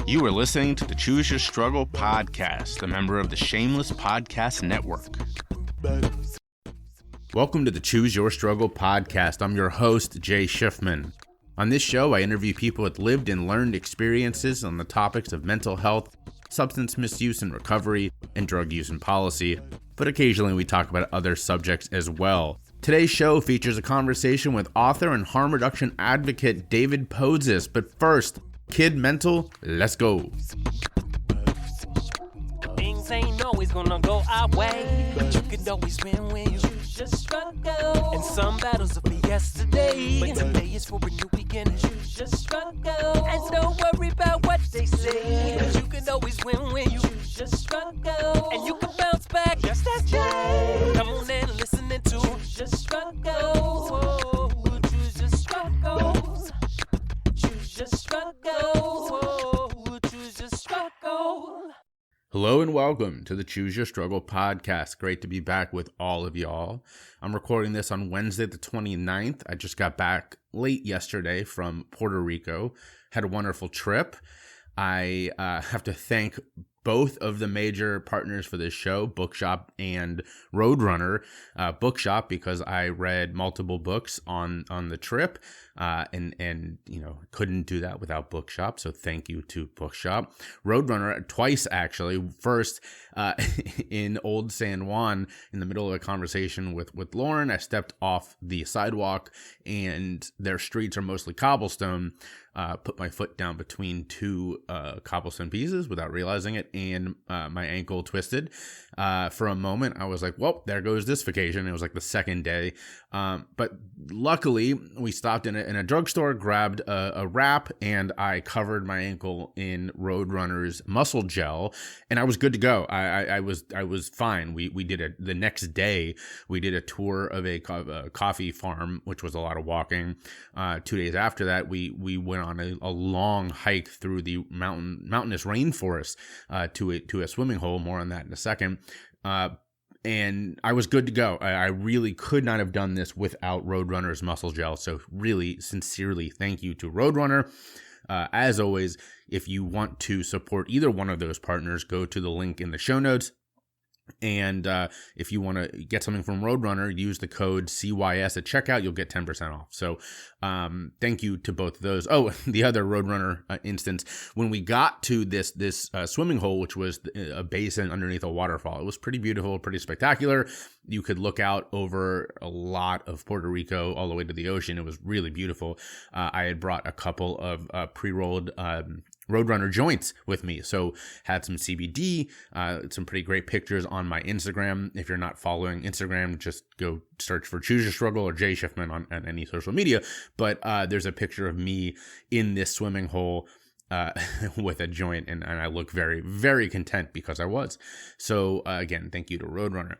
You are listening to the Choose Your Struggle podcast, a member of the Shameless Podcast Network. Welcome to the Choose Your Struggle podcast. I'm your host, Jay Shifman. On this show, I interview people with lived and learned experiences on the topics of mental health, substance misuse and recovery, and drug use and policy, but occasionally we talk about other subjects as well. Today's show features a conversation with author and harm reduction advocate David Pozis, but first, Kid Mental, let's go. Things ain't always gonna go our way, but you can always win when you choose your struggle. And some battles will be yesterday, but today is for a new beginning. Choose your struggle, and don't worry about what they say, but you can always win when you choose your struggle. And you can bounce back just as Jay. Come on and listen to Choose Your Struggle. Choose your struggle. Choose your struggle. Choose your struggle. Hello and welcome to the Choose Your Struggle podcast. Great to be back with all of y'all. I'm recording this on Wednesday the 29th. I just got back late yesterday from Puerto Rico. Had a wonderful trip. I have to thank both of the major partners for this show, Bookshop and Roadrunner. Bookshop because I read multiple books on the trip, and you know, couldn't do that without Bookshop. So thank you to Bookshop. Roadrunner twice actually. First, in Old San Juan, in the middle of a conversation with Lauren, I stepped off the sidewalk, and their streets are mostly cobblestone. Put my foot down between two cobblestone pieces without realizing it, and my ankle twisted. For a moment, I was like, well, there goes this vacation. It was like the second day. But luckily, we stopped in a drugstore, grabbed a wrap, and I covered my ankle in Roadrunner's muscle gel, and I was good to go. I was fine. We did the next day, we did a tour of a coffee farm, which was a lot of walking. 2 days after that, we went on a long hike through the mountainous rainforest to a swimming hole. More on that in a second. And I was good to go. I really could not have done this without Roadrunner's muscle gel. So really, sincerely, thank you to Roadrunner. As always, if you want to support either one of those partners, go to the link in the show notes. And if you want to get something from Roadrunner, use the code CYS at checkout. You'll get 10% off. So thank you to both of those. Oh, the other Roadrunner instance, when we got to this swimming hole, which was a basin underneath a waterfall, it was pretty beautiful, pretty spectacular. You could look out over a lot of Puerto Rico all the way to the ocean. It was really beautiful. I had brought a couple of pre-rolled Roadrunner joints with me. So had some CBD, some pretty great pictures on my Instagram. If you're not following Instagram, just go search for Choose Your Struggle or Jay Shifman on any social media. But there's a picture of me in this swimming hole with a joint, and I look very, very content because I was. So again, thank you to Roadrunner.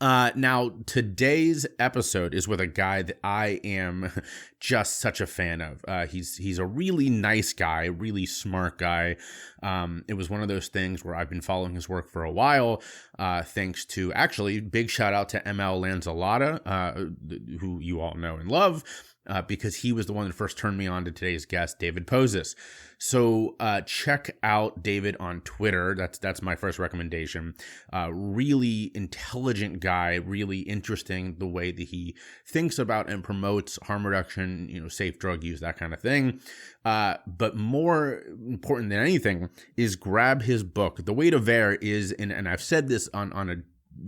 Now, today's episode is with a guy that I am just such a fan of. He's a really nice guy, really smart guy. It was one of those things where I've been following his work for a while, thanks to, actually, big shout out to ML Lanzalata, who you all know and love, because he was the one that first turned me on to today's guest, David Pozis. So check out David on Twitter. That's my first recommendation. Really intelligent guy, really interesting the way that he thinks about and promotes harm reduction, safe drug use, that kind of thing. But more important than anything is grab his book. The Weight of Air is, and I've said this on a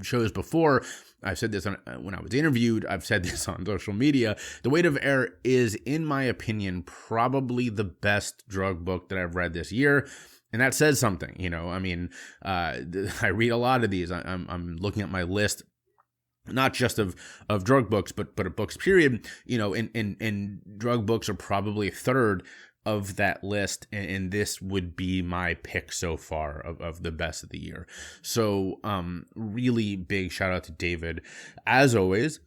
shows before, I've said this when I was interviewed, I've said this on social media. The Weight of Air is, in my opinion, probably the best drug book that I've read this year. And that says something, I read a lot of these. I'm looking at my list, not just of drug books, but of books, period, and drug books are probably a third of that list, and this would be my pick so far of the best of the year. So really big shout out to David. As always,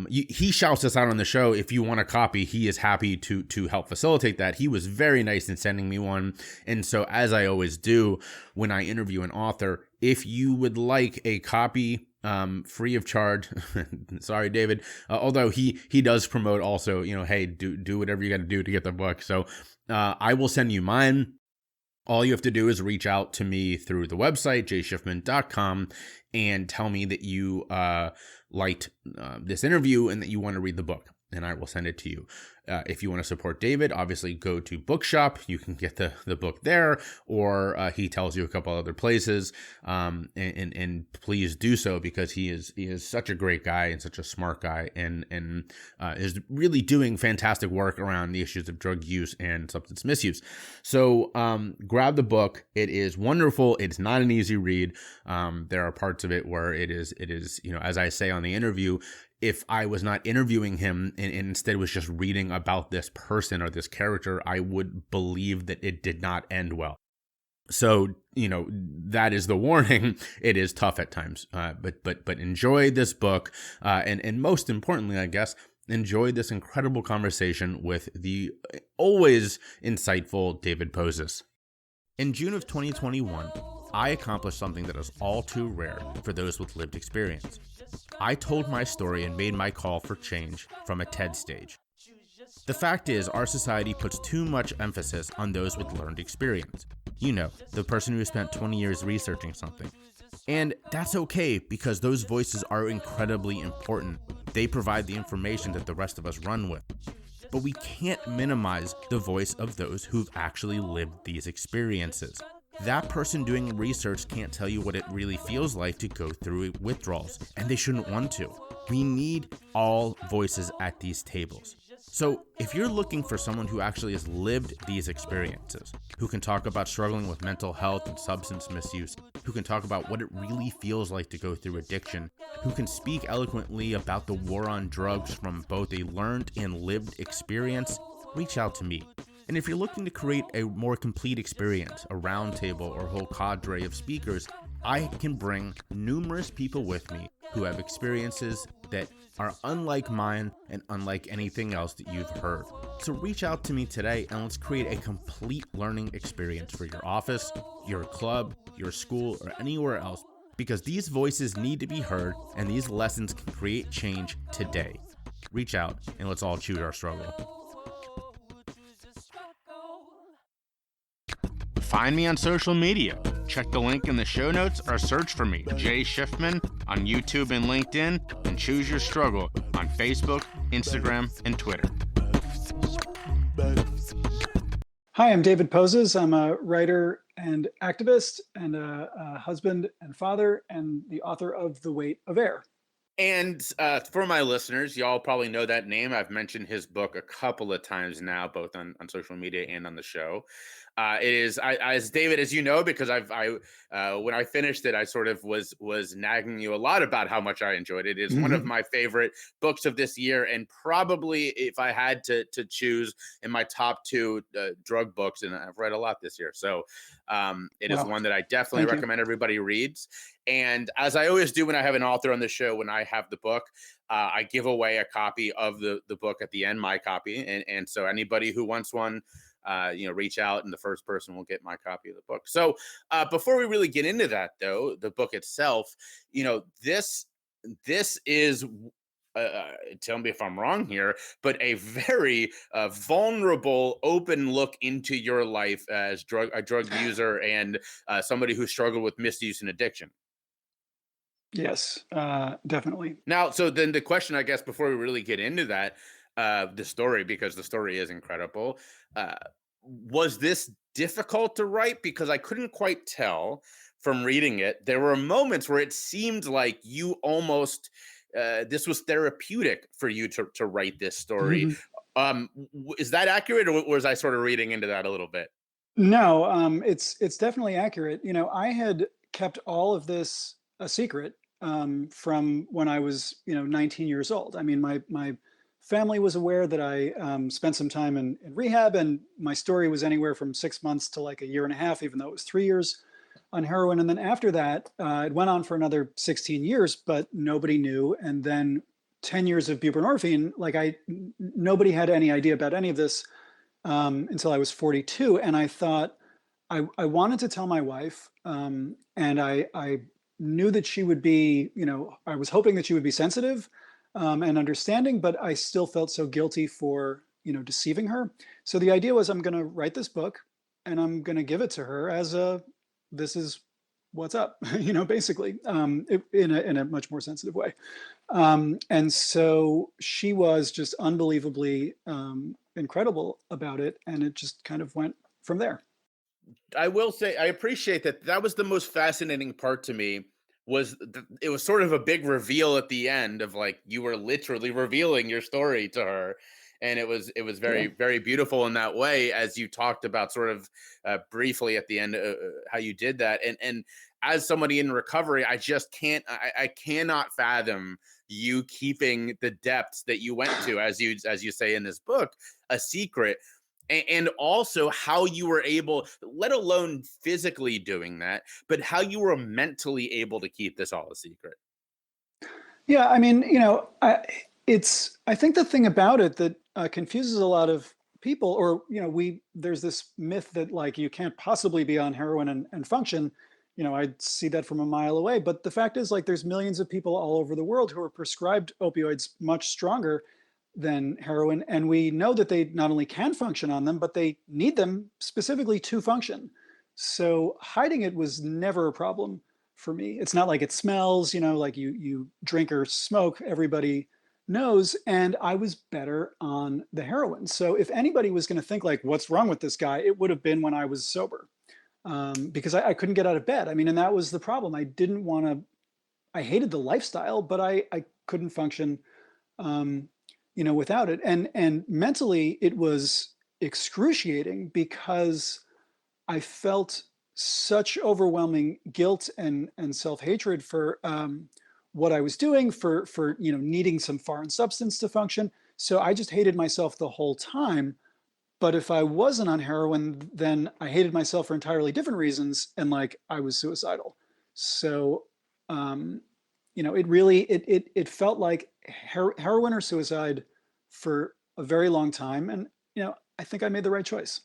he shouts us out on the show. If you want a copy, he is happy to help facilitate that. He was very nice in sending me one. And so, as I always do when I interview an author, if you would like a copy free of charge, sorry, David, although he does promote also, hey, do whatever you got to do to get the book. So I will send you mine. All you have to do is reach out to me through the website, jshifman.com, and tell me that you liked this interview and that you want to read the book, and I will send it to you. If you want to support David, obviously go to Bookshop. You can get the book there, or he tells you a couple other places, and please do so, because he is such a great guy and such a smart guy, and is really doing fantastic work around the issues of drug use and substance misuse. So grab the book. It is wonderful. It's not an easy read. There are parts of it where it is, as I say on the interview, if I was not interviewing him and instead was just reading about this person or this character, I would believe that it did not end well. So, that is the warning. It is tough at times, but enjoy this book. And most importantly, I guess, enjoy this incredible conversation with the always insightful David Poses. In June of 2021, I accomplished something that is all too rare for those with lived experience. I told my story and made my call for change from a TED stage. The fact is, our society puts too much emphasis on those with learned experience. The person who spent 20 years researching something. And that's okay, because those voices are incredibly important. They provide the information that the rest of us run with. But we can't minimize the voice of those who've actually lived these experiences. That person doing research can't tell you what it really feels like to go through withdrawals, and they shouldn't want to. We need all voices at these tables. So if you're looking for someone who actually has lived these experiences, who can talk about struggling with mental health and substance misuse, who can talk about what it really feels like to go through addiction, who can speak eloquently about the war on drugs from both a learned and lived experience, reach out to me. And if you're looking to create a more complete experience, a roundtable or whole cadre of speakers, I can bring numerous people with me who have experiences that are unlike mine and unlike anything else that you've heard. So reach out to me today and let's create a complete learning experience for your office, your club, your school, or anywhere else, because these voices need to be heard and these lessons can create change today. Reach out and let's all choose our struggle. Find me on social media. Check the link in the show notes or search for me, Jay Shifman, on YouTube and LinkedIn, and Choose Your Struggle on Facebook, Instagram, and Twitter. Hi, I'm David Poses. I'm a writer and activist and a husband and father and the author of The Weight of Air. And for my listeners, y'all probably know that name. I've mentioned his book a couple of times now, both on social media and on the show. It is, as David, as you know, because when I finished it, I sort of was nagging you a lot about how much I enjoyed it. It is one of my favorite books of this year, and probably if I had to choose in my top two drug books, and I've read a lot this year, so it is one that I definitely recommend everybody reads. And as I always do when I have an author on the show, when I have the book, I give away a copy of the book at the end, my copy, and so anybody who wants one, reach out and the first person will get my copy of the book. So before we really get into that, though, the book itself, this is, tell me if I'm wrong here, but a very vulnerable, open look into your life as a drug user and somebody who struggled with misuse and addiction. Yes, definitely. Now, so then the question, I guess, before we really get into that, the story, because the story is incredible, was this difficult to write? Because I couldn't quite tell from reading it. There were moments where it seemed like you almost, this was therapeutic for you to write this story. Is that accurate, or was I sort of reading into that a little bit? No, it's definitely accurate. I had kept all of this a secret from when I was, 19 years old. I mean, my family was aware that I spent some time in rehab, and my story was anywhere from 6 months to like a year and a half, even though it was 3 years on heroin. And then after that, it went on for another 16 years, but nobody knew. And then 10 years of buprenorphine, nobody had any idea about any of this until I was 42. And I thought I wanted to tell my wife, and I knew that she would be, I was hoping that she would be sensitive and understanding, but I still felt so guilty for, deceiving her. So the idea was, I'm going to write this book. and I'm going to give it to her as this is what's up, basically, in a much more sensitive way. And so she was just unbelievably incredible about it. And it just kind of went from there. I will say I appreciate that. That was the most fascinating part to me. It was sort of a big reveal at the end of like you were literally revealing your story to her, and it was Yeah. very beautiful in that way, as you talked about sort of briefly at the end, how you did that. And as somebody in recovery, I just can't I cannot fathom you keeping the depths that you went to, as you say in this book, a secret. And also how you were able, let alone physically doing that, but how you were mentally able to keep this all a secret. Yeah. I mean, I think the thing about it that confuses a lot of people, or, there's this myth that like you can't possibly be on heroin and function. I see that from a mile away. But the fact is, like, there's millions of people all over the world who are prescribed opioids much stronger than heroin. And we know that they not only can function on them, but they need them specifically to function. So hiding it was never a problem for me. It's not like it smells, like you drink or smoke, everybody knows. And I was better on the heroin. So if anybody was going to think like, what's wrong with this guy, it would have been when I was sober, because I couldn't get out of bed. I mean, and that was the problem. I didn't want to. I hated the lifestyle, but I couldn't function, without it. And mentally, it was excruciating because I felt such overwhelming guilt and self-hatred for what I was doing, for needing some foreign substance to function. So I just hated myself the whole time. But if I wasn't on heroin, then I hated myself for entirely different reasons, and like I was suicidal. So it really it felt like heroin or suicide for a very long time, and I think I made the right choice.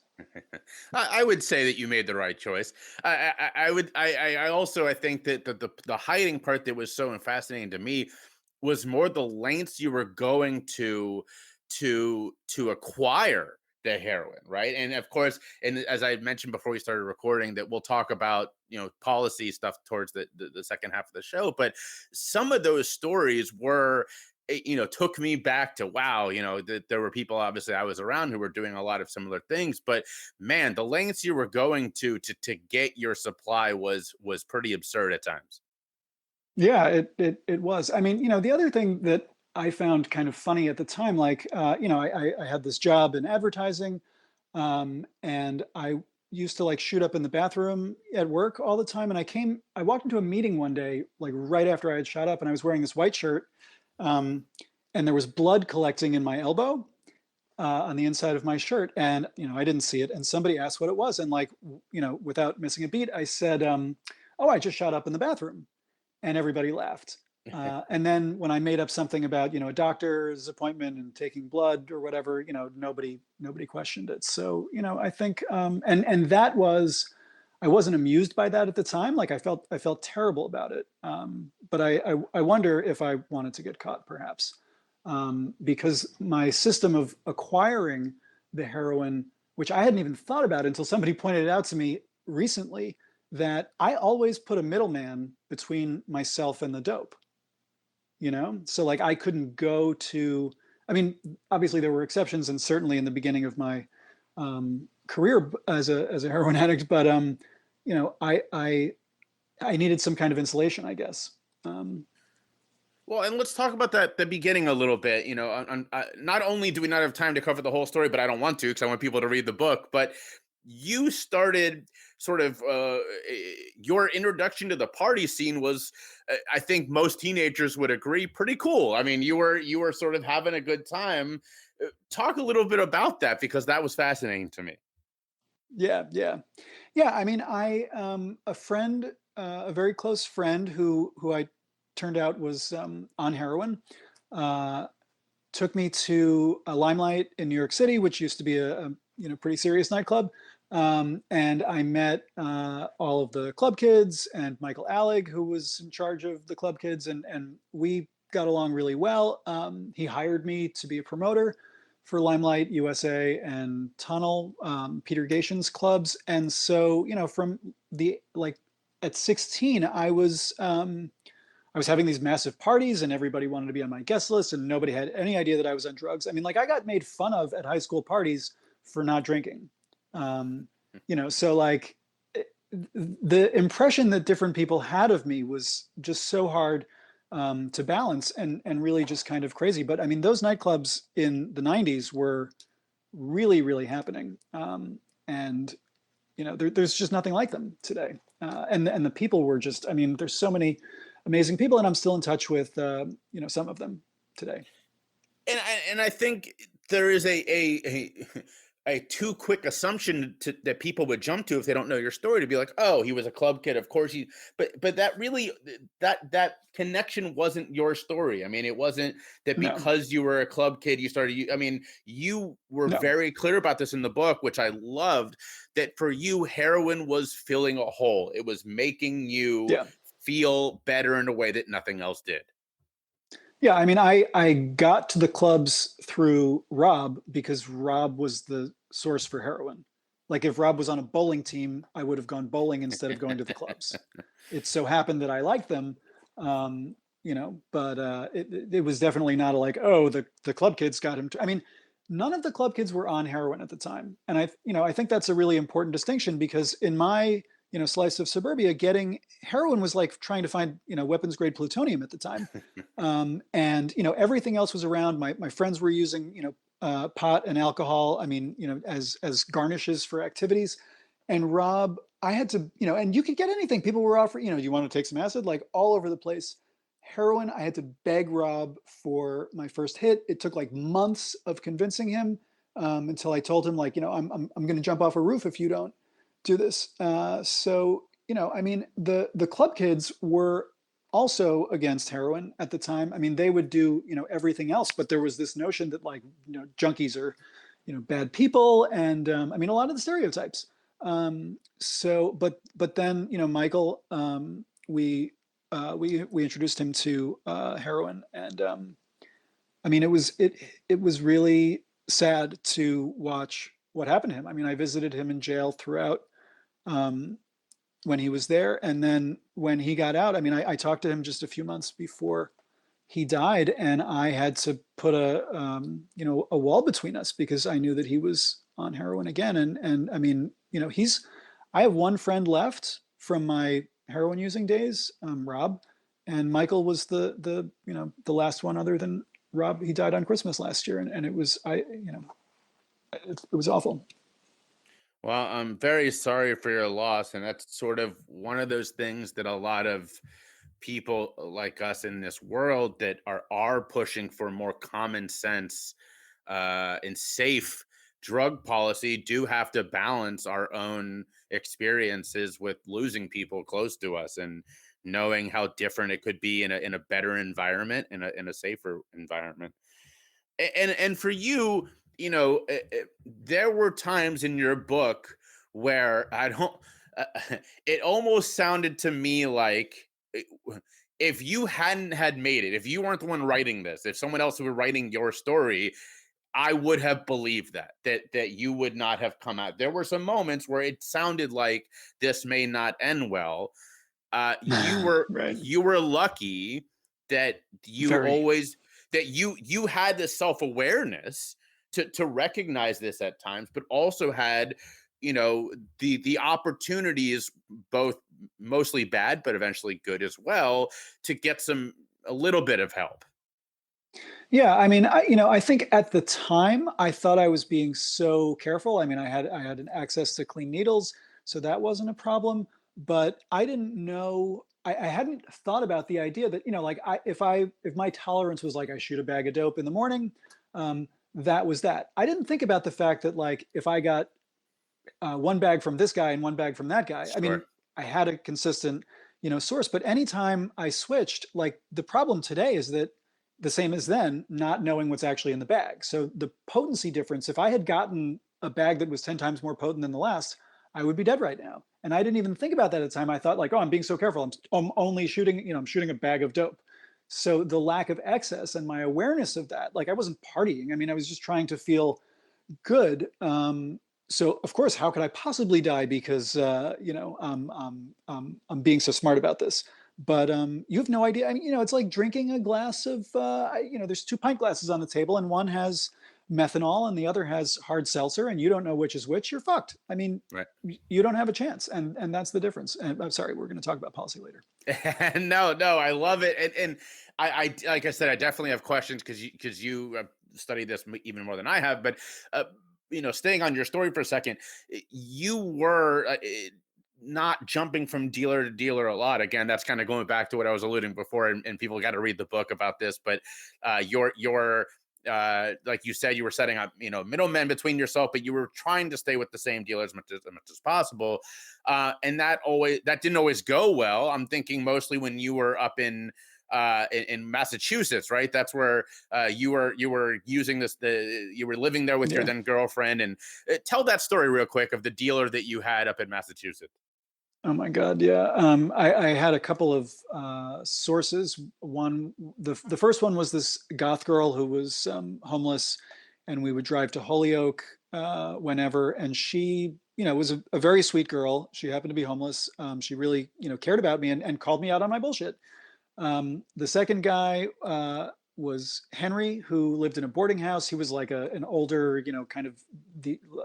I would say that you made the right choice. I also I think that the hiding part that was so fascinating to me was more the lengths you were going to acquire the heroin, right? And of course, and as I mentioned before we started recording, that we'll talk about policy stuff towards the second half of the show. But some of those stories were, took me back to, wow, that there were people obviously I was around who were doing a lot of similar things. But man, the lengths you were going to get your supply was pretty absurd at times. Yeah, it was. I mean, the other thing that I found kind of funny at the time, like, I had this job in advertising, and I used to like shoot up in the bathroom at work all the time. And I walked into a meeting one day, like right after I had shot up, and I was wearing this white shirt, um, and there was blood collecting in my elbow, on the inside of my shirt, and I didn't see it. And somebody asked what it was, and like, without missing a beat, I said, "Oh, I just shot up in the bathroom." And everybody laughed. And then when I made up something about a doctor's appointment and taking blood or whatever, nobody questioned it. So I think and that was, I wasn't amused by that at the time. Like I felt terrible about it. But I wonder if I wanted to get caught, perhaps, because my system of acquiring the heroin, which I hadn't even thought about until somebody pointed it out to me recently, that I always put a middleman between myself and the dope, So like I couldn't go to, I mean, obviously there were exceptions, and certainly in the beginning of my career as a heroin addict, but I needed some kind of insulation, I guess. Well, and let's talk about the beginning a little bit. Not only do we not have time to cover the whole story, but I don't want to because I want people to read the book. But you started sort of your introduction to the party scene was, I think most teenagers would agree, pretty cool. I mean, you were sort of having a good time. Talk a little bit about that, because that was fascinating to me. Yeah. I mean, a friend, a very close friend who I turned out was on heroin, uh, took me to a Limelight in New York City, which used to be a pretty serious nightclub. And I met all of the club kids and Michael Alec, who was in charge of the club kids, and we got along really well. He hired me to be a promoter for Limelight USA and Tunnel, Peter Gation's clubs. And so, from the like at 16, I was having these massive parties and everybody wanted to be on my guest list and nobody had any idea that I was on drugs. I mean, like I got made fun of at high school parties for not drinking. So like the impression that different people had of me was just so hard to balance and really just kind of crazy. But I mean, those nightclubs in the 90s were really, really happening. And there's just nothing like them today. And the people were just, I mean, there's so many amazing people, and I'm still in touch with some of them today. And I think there is a too quick assumption that people would jump to if they don't know your story, to be like, oh, he was a club kid, of course but that really that connection wasn't your story. I mean, it wasn't that because you were a club kid you started. I mean, you were very clear about this in the book, which I loved, that for you heroin was filling a hole. It was making you feel better in a way that nothing else did. Yeah, I mean, I got to the clubs through Rob because Rob was the source for heroin. Like if Rob was on a bowling team, I would have gone bowling instead of going to the clubs. It so happened that I liked them, but it was definitely not like, oh, the club kids got him. I mean, none of the club kids were on heroin at the time. And I think that's a really important distinction because in my slice of suburbia, getting heroin was like trying to find, weapons grade plutonium at the time. And, everything else was around. My friends were using, pot and alcohol. I mean, as garnishes for activities. And Rob, I had to, and you could get anything. People were offering, do you want to take some acid? Like all over the place. Heroin, I had to beg Rob for my first hit. It took like months of convincing him until I told him like, I'm going to jump off a roof if you don't do this. So, I mean, the club kids were also against heroin at the time. I mean, they would do, everything else, but there was this notion that like, junkies are, bad people. And I mean, a lot of the stereotypes. But then, Michael, we introduced him to heroin, and I mean, it was really sad to watch what happened to him. I mean, I visited him in jail throughout when he was there, and then when he got out, I mean, I talked to him just a few months before he died, and I had to put a wall between us because I knew that he was on heroin again, and I mean, I have one friend left from my heroin using days, Rob, and Michael was the last one other than Rob. He died on Christmas last year, and it was it was awful. Well, I'm very sorry for your loss, and that's sort of one of those things that a lot of people like us in this world that are pushing for more common sense and safe drug policy do have to balance our own experiences with losing people close to us and knowing how different it could be in a better environment, in a safer environment. And for you, there were times in your book where it almost sounded to me like if you hadn't had made it, if you weren't the one writing this, if someone else were writing your story, I would have believed that you would not have come out. There were some moments where it sounded like this may not end well. Right. You were lucky that you you had this self-awareness to recognize this at times, but also had, the opportunities, both mostly bad, but eventually good as well, to get a little bit of help. Yeah, I mean, I think at the time I thought I was being so careful. I mean, I had an access to clean needles, so that wasn't a problem. But I didn't know. I hadn't thought about the idea that like if my tolerance was like I shoot a bag of dope in the morning, that was that. I didn't think about the fact that like if I got one bag from this guy and one bag from that guy, Sure. I mean, I had a consistent source. But anytime I switched, like the problem today is that the same as then, not knowing what's actually in the bag. So the potency difference, if I had gotten a bag that was 10 times more potent than the last, I would be dead right now. And I didn't even think about that at the time. I thought like, oh, I'm being so careful. I'm only shooting, I'm shooting a bag of dope. So the lack of excess and my awareness of that, like I wasn't partying. I mean, I was just trying to feel good. So of course, how could I possibly die because I'm being so smart about this? But you have no idea. I mean, it's like drinking a glass of there's 2 pint glasses on the table, and one has methanol and the other has hard seltzer, and you don't know which is which. You're fucked. I mean, Right. you don't have a chance, and that's the difference. And I'm sorry, we're going to talk about policy later. No, I love it, and I like I said, I definitely have questions because you studied this even more than I have. But staying on your story for a second, you were not jumping from dealer to dealer a lot. Again, that's kind of going back to what I was alluding before, and people got to read the book about this. But your like you said, you were setting up, middlemen between yourself, but you were trying to stay with the same dealers as much as possible. And that didn't always go well. I'm thinking mostly when you were up in Massachusetts, right? That's where you were using this. You were living there with your then girlfriend, and tell that story real quick of the dealer that you had up in Massachusetts. Oh my God, yeah. I had a couple of sources. The first one was this goth girl who was homeless, and we would drive to Holyoke whenever. And she, was a very sweet girl. She happened to be homeless. She really, cared about me and called me out on my bullshit. The second guy was Henry, who lived in a boarding house. He was like an older, kind of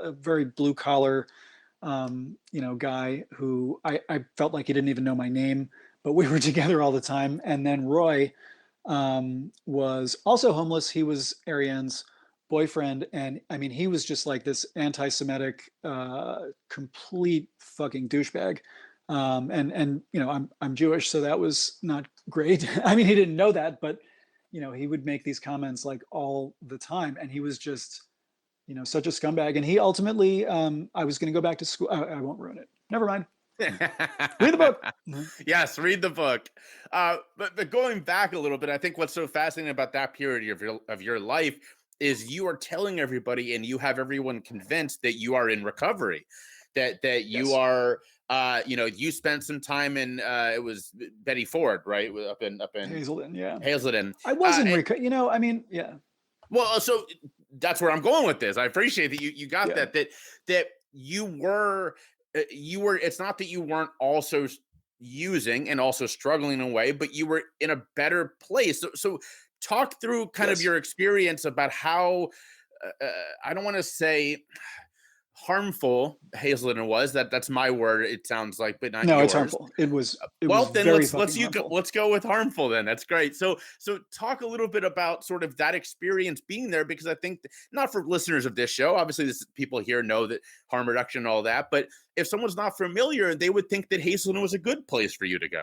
a very blue collar guy who I felt like he didn't even know my name, but we were together all the time. And then Roy was also homeless. He was Ariane's boyfriend. And I mean, he was just like this anti-Semitic, complete fucking douchebag. I'm Jewish, so that was not great. I mean, he didn't know that, but he would make these comments like all the time. And he was just, such a scumbag. And he ultimately, I was going to go back to school. I won't ruin it. Never mind. Read the book. Yes, read the book. But going back a little bit, I think what's so fascinating about that period of your life is you are telling everybody, and you have everyone convinced that you are in recovery, that you are, you spent some time in, it was Betty Ford, right? Up in Hazelden. Yeah. Hazelden. I was in recovery, I mean, yeah. Well, so that's where I'm going with this. I appreciate that you got that you were, it's not that you weren't also using and also struggling in a way, but you were in a better place. So talk through kind of your experience about how, I don't want to say harmful Hazelden was. That's my word. It sounds like, but not yours. It's harmful. It was then very let's go with harmful then. That's great. So talk a little bit about sort of that experience being there, because I think not for listeners of this show, obviously this people here know that harm reduction and all that, but if someone's not familiar, they would think that Hazelden was a good place for you to go.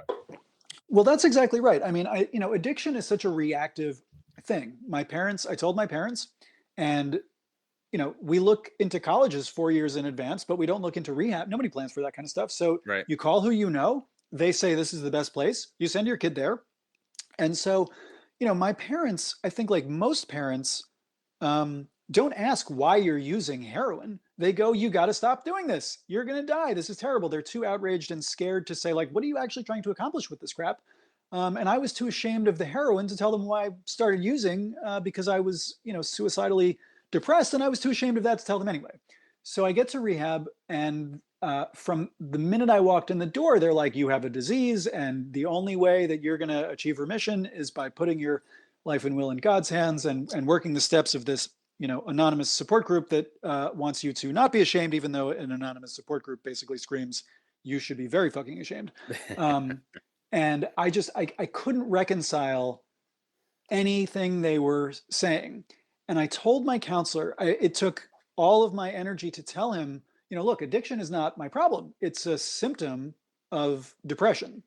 Well, that's exactly right. I mean, addiction is such a reactive thing. I told my parents, and we look into colleges 4 years in advance, but we don't look into rehab. Nobody plans for that kind of stuff. So You call who you know, they say this is the best place, you send your kid there. And so, my parents, I think like most parents, don't ask why you're using heroin. They go, you got to stop doing this. You're going to die. This is terrible. They're too outraged and scared to say like, what are you actually trying to accomplish with this crap? And I was too ashamed of the heroin to tell them why I started using, because I was, suicidally depressed, and I was too ashamed of that to tell them anyway. So I get to rehab, and from the minute I walked in the door, they're like, you have a disease, and the only way that you're going to achieve remission is by putting your life and will in God's hands and working the steps of this, anonymous support group that wants you to not be ashamed, even though an anonymous support group basically screams, you should be very fucking ashamed. And I couldn't reconcile anything they were saying. And I told my counselor, it took all of my energy to tell him, look, addiction is not my problem. It's a symptom of depression.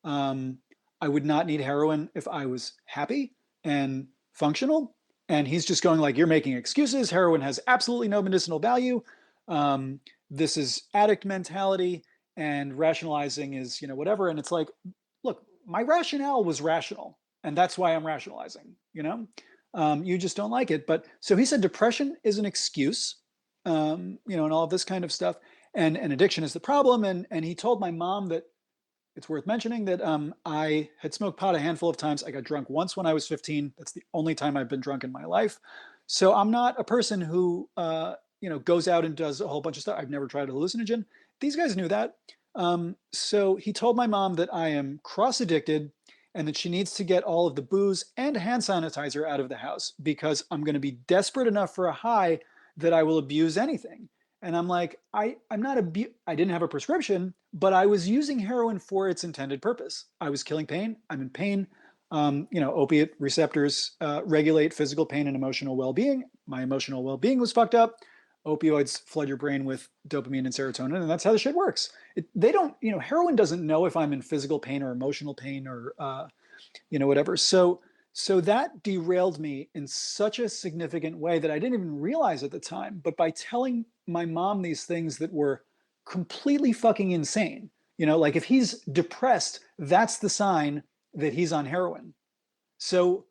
I would not need heroin if I was happy and functional. And he's just going like, you're making excuses. Heroin has absolutely no medicinal value. This is addict mentality, and rationalizing is, whatever. And it's like, look, my rationale was rational, and that's why I'm rationalizing, you just don't like it. But so he said depression is an excuse, and all of this kind of stuff, and addiction is the problem. And he told my mom that it's worth mentioning that I had smoked pot a handful of times. I got drunk once when I was 15. That's the only time I've been drunk in my life. So I'm not a person who goes out and does a whole bunch of stuff. I've never tried a hallucinogen. These guys knew that. So he told my mom that I am cross addicted and that she needs to get all of the booze and hand sanitizer out of the house because I'm going to be desperate enough for a high that I will abuse anything. And I'm like, I'm not I didn't have a prescription, but I was using heroin for its intended purpose. I was killing pain. I'm in pain. Opiate receptors regulate physical pain and emotional well-being. My emotional well-being was fucked up. Opioids flood your brain with dopamine and serotonin, and that's how the shit works. They don't, heroin doesn't know if I'm in physical pain or emotional pain or, whatever. So that derailed me in such a significant way that I didn't even realize at the time. But by telling my mom these things that were completely fucking insane, like if he's depressed, that's the sign that he's on heroin. So,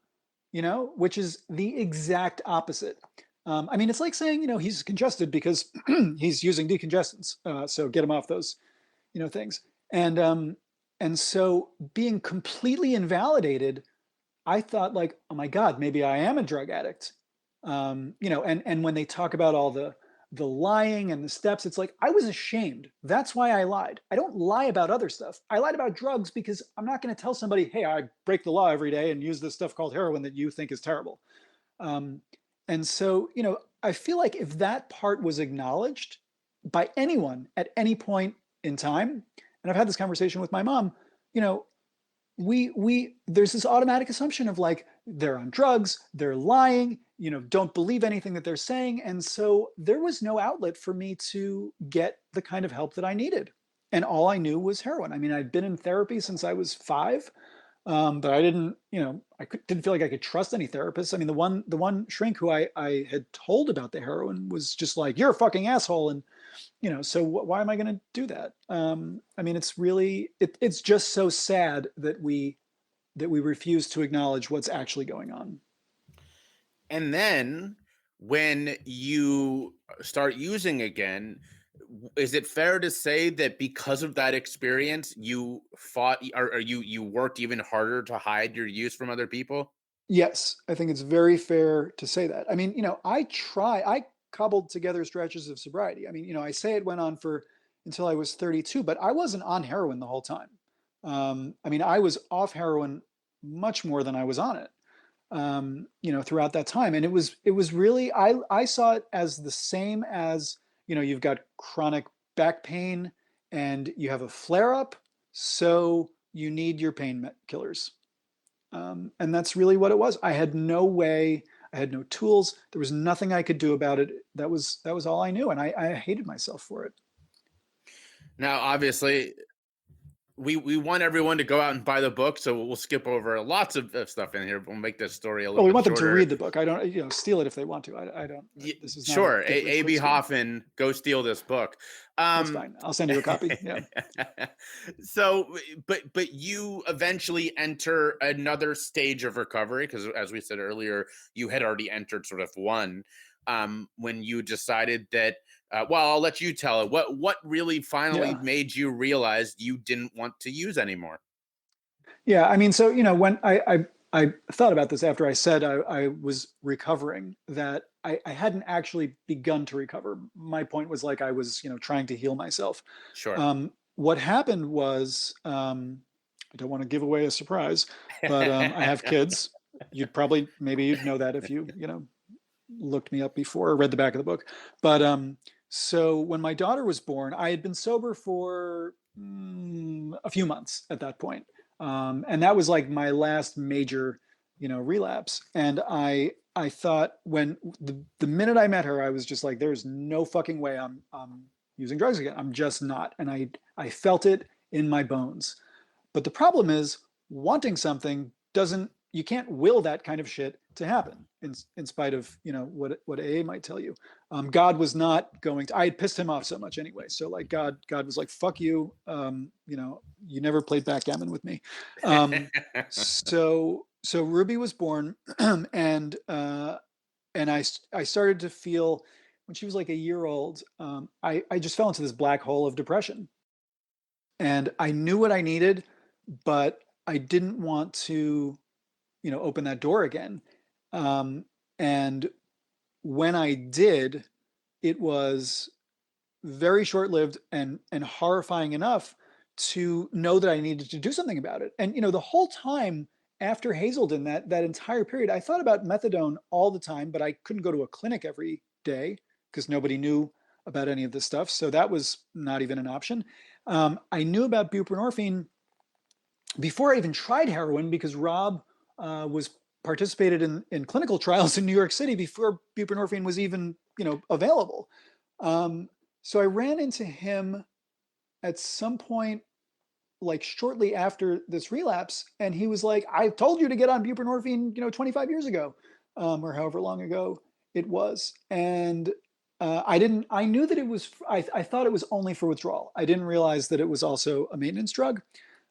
which is the exact opposite. It's like saying, he's congested because he's using decongestants. So get him off those, things. And so being completely invalidated, I thought like, oh my God, maybe I am a drug addict. And when they talk about all the lying and the steps, it's like, I was ashamed. That's why I lied. I don't lie about other stuff. I lied about drugs because I'm not going to tell somebody, hey, I break the law every day and use this stuff called heroin that you think is terrible. And so, I feel like if that part was acknowledged by anyone at any point in time, and I've had this conversation with my mom, there's this automatic assumption of like, they're on drugs, they're lying, don't believe anything that they're saying. And so there was no outlet for me to get the kind of help that I needed. And all I knew was heroin. I'd been in therapy since I was 5. But I didn't, didn't feel like I could trust any therapist. The one shrink who I had told about the heroin was just like, you're a fucking asshole. And, so why am I going to do that? It's really, it's just so sad that we refuse to acknowledge what's actually going on. And then when you start using again, is it fair to say that because of that experience, you fought or you worked even harder to hide your use from other people? Yes, I think it's very fair to say that. I cobbled together stretches of sobriety. I say it went on for until I was 32, but I wasn't on heroin the whole time. I was off heroin much more than I was on it. Throughout that time. And it was really, I saw it as the same as, you've got chronic back pain and you have a flare up. So you need your painkillers. And that's really what it was. I had no way, I had no tools. There was nothing I could do about it. That was all I knew. And I hated myself for it. Now, obviously, we want everyone to go out and buy the book, so we'll skip over lots of stuff in here. We'll make this story a little bit shorter. We want them to read the book. I don't, steal it if they want to. I don't. This is not sure. A.B. Hoffman, go steal this book. That's fine. I'll send you a copy. Yeah. So, but you eventually enter another stage of recovery because, as we said earlier, you had already entered sort of one when you decided that. Well, I'll let you tell it. What really finally made you realize you didn't want to use anymore? Yeah, so when I thought about this after I said I was recovering, that I hadn't actually begun to recover. My point was like I was trying to heal myself. Sure. What happened was I don't want to give away a surprise, but I have kids. Maybe you'd know that if you looked me up before or read the back of the book. But so when my daughter was born, I had been sober for a few months at that point. And that was like my last major, relapse. And I thought when the minute I met her, I was just like, there's no fucking way I'm using drugs again. I'm just not. And I felt it in my bones. But the problem is wanting something you can't will that kind of shit to happen in spite of, what AA might tell you. God was not going to, I had pissed him off so much anyway. So like God was like, fuck you. You never played backgammon with me. So Ruby was born and I started to feel when she was like a year old, I just fell into this black hole of depression. And I knew what I needed, but I didn't want to, open that door again. And when I did, it was very short-lived and horrifying enough to know that I needed to do something about it. And the whole time after Hazelden, that entire period, I thought about methadone all the time, but I couldn't go to a clinic every day because nobody knew about any of this stuff. So that was not even an option. I knew about buprenorphine before I even tried heroin because Rob was participated in clinical trials in New York City before buprenorphine was even available. So I ran into him at some point, like shortly after this relapse, and he was like, "I told you to get on buprenorphine, 25 years ago, or however long ago it was." And I didn't. I knew that it was. I thought it was only for withdrawal. I didn't realize that it was also a maintenance drug.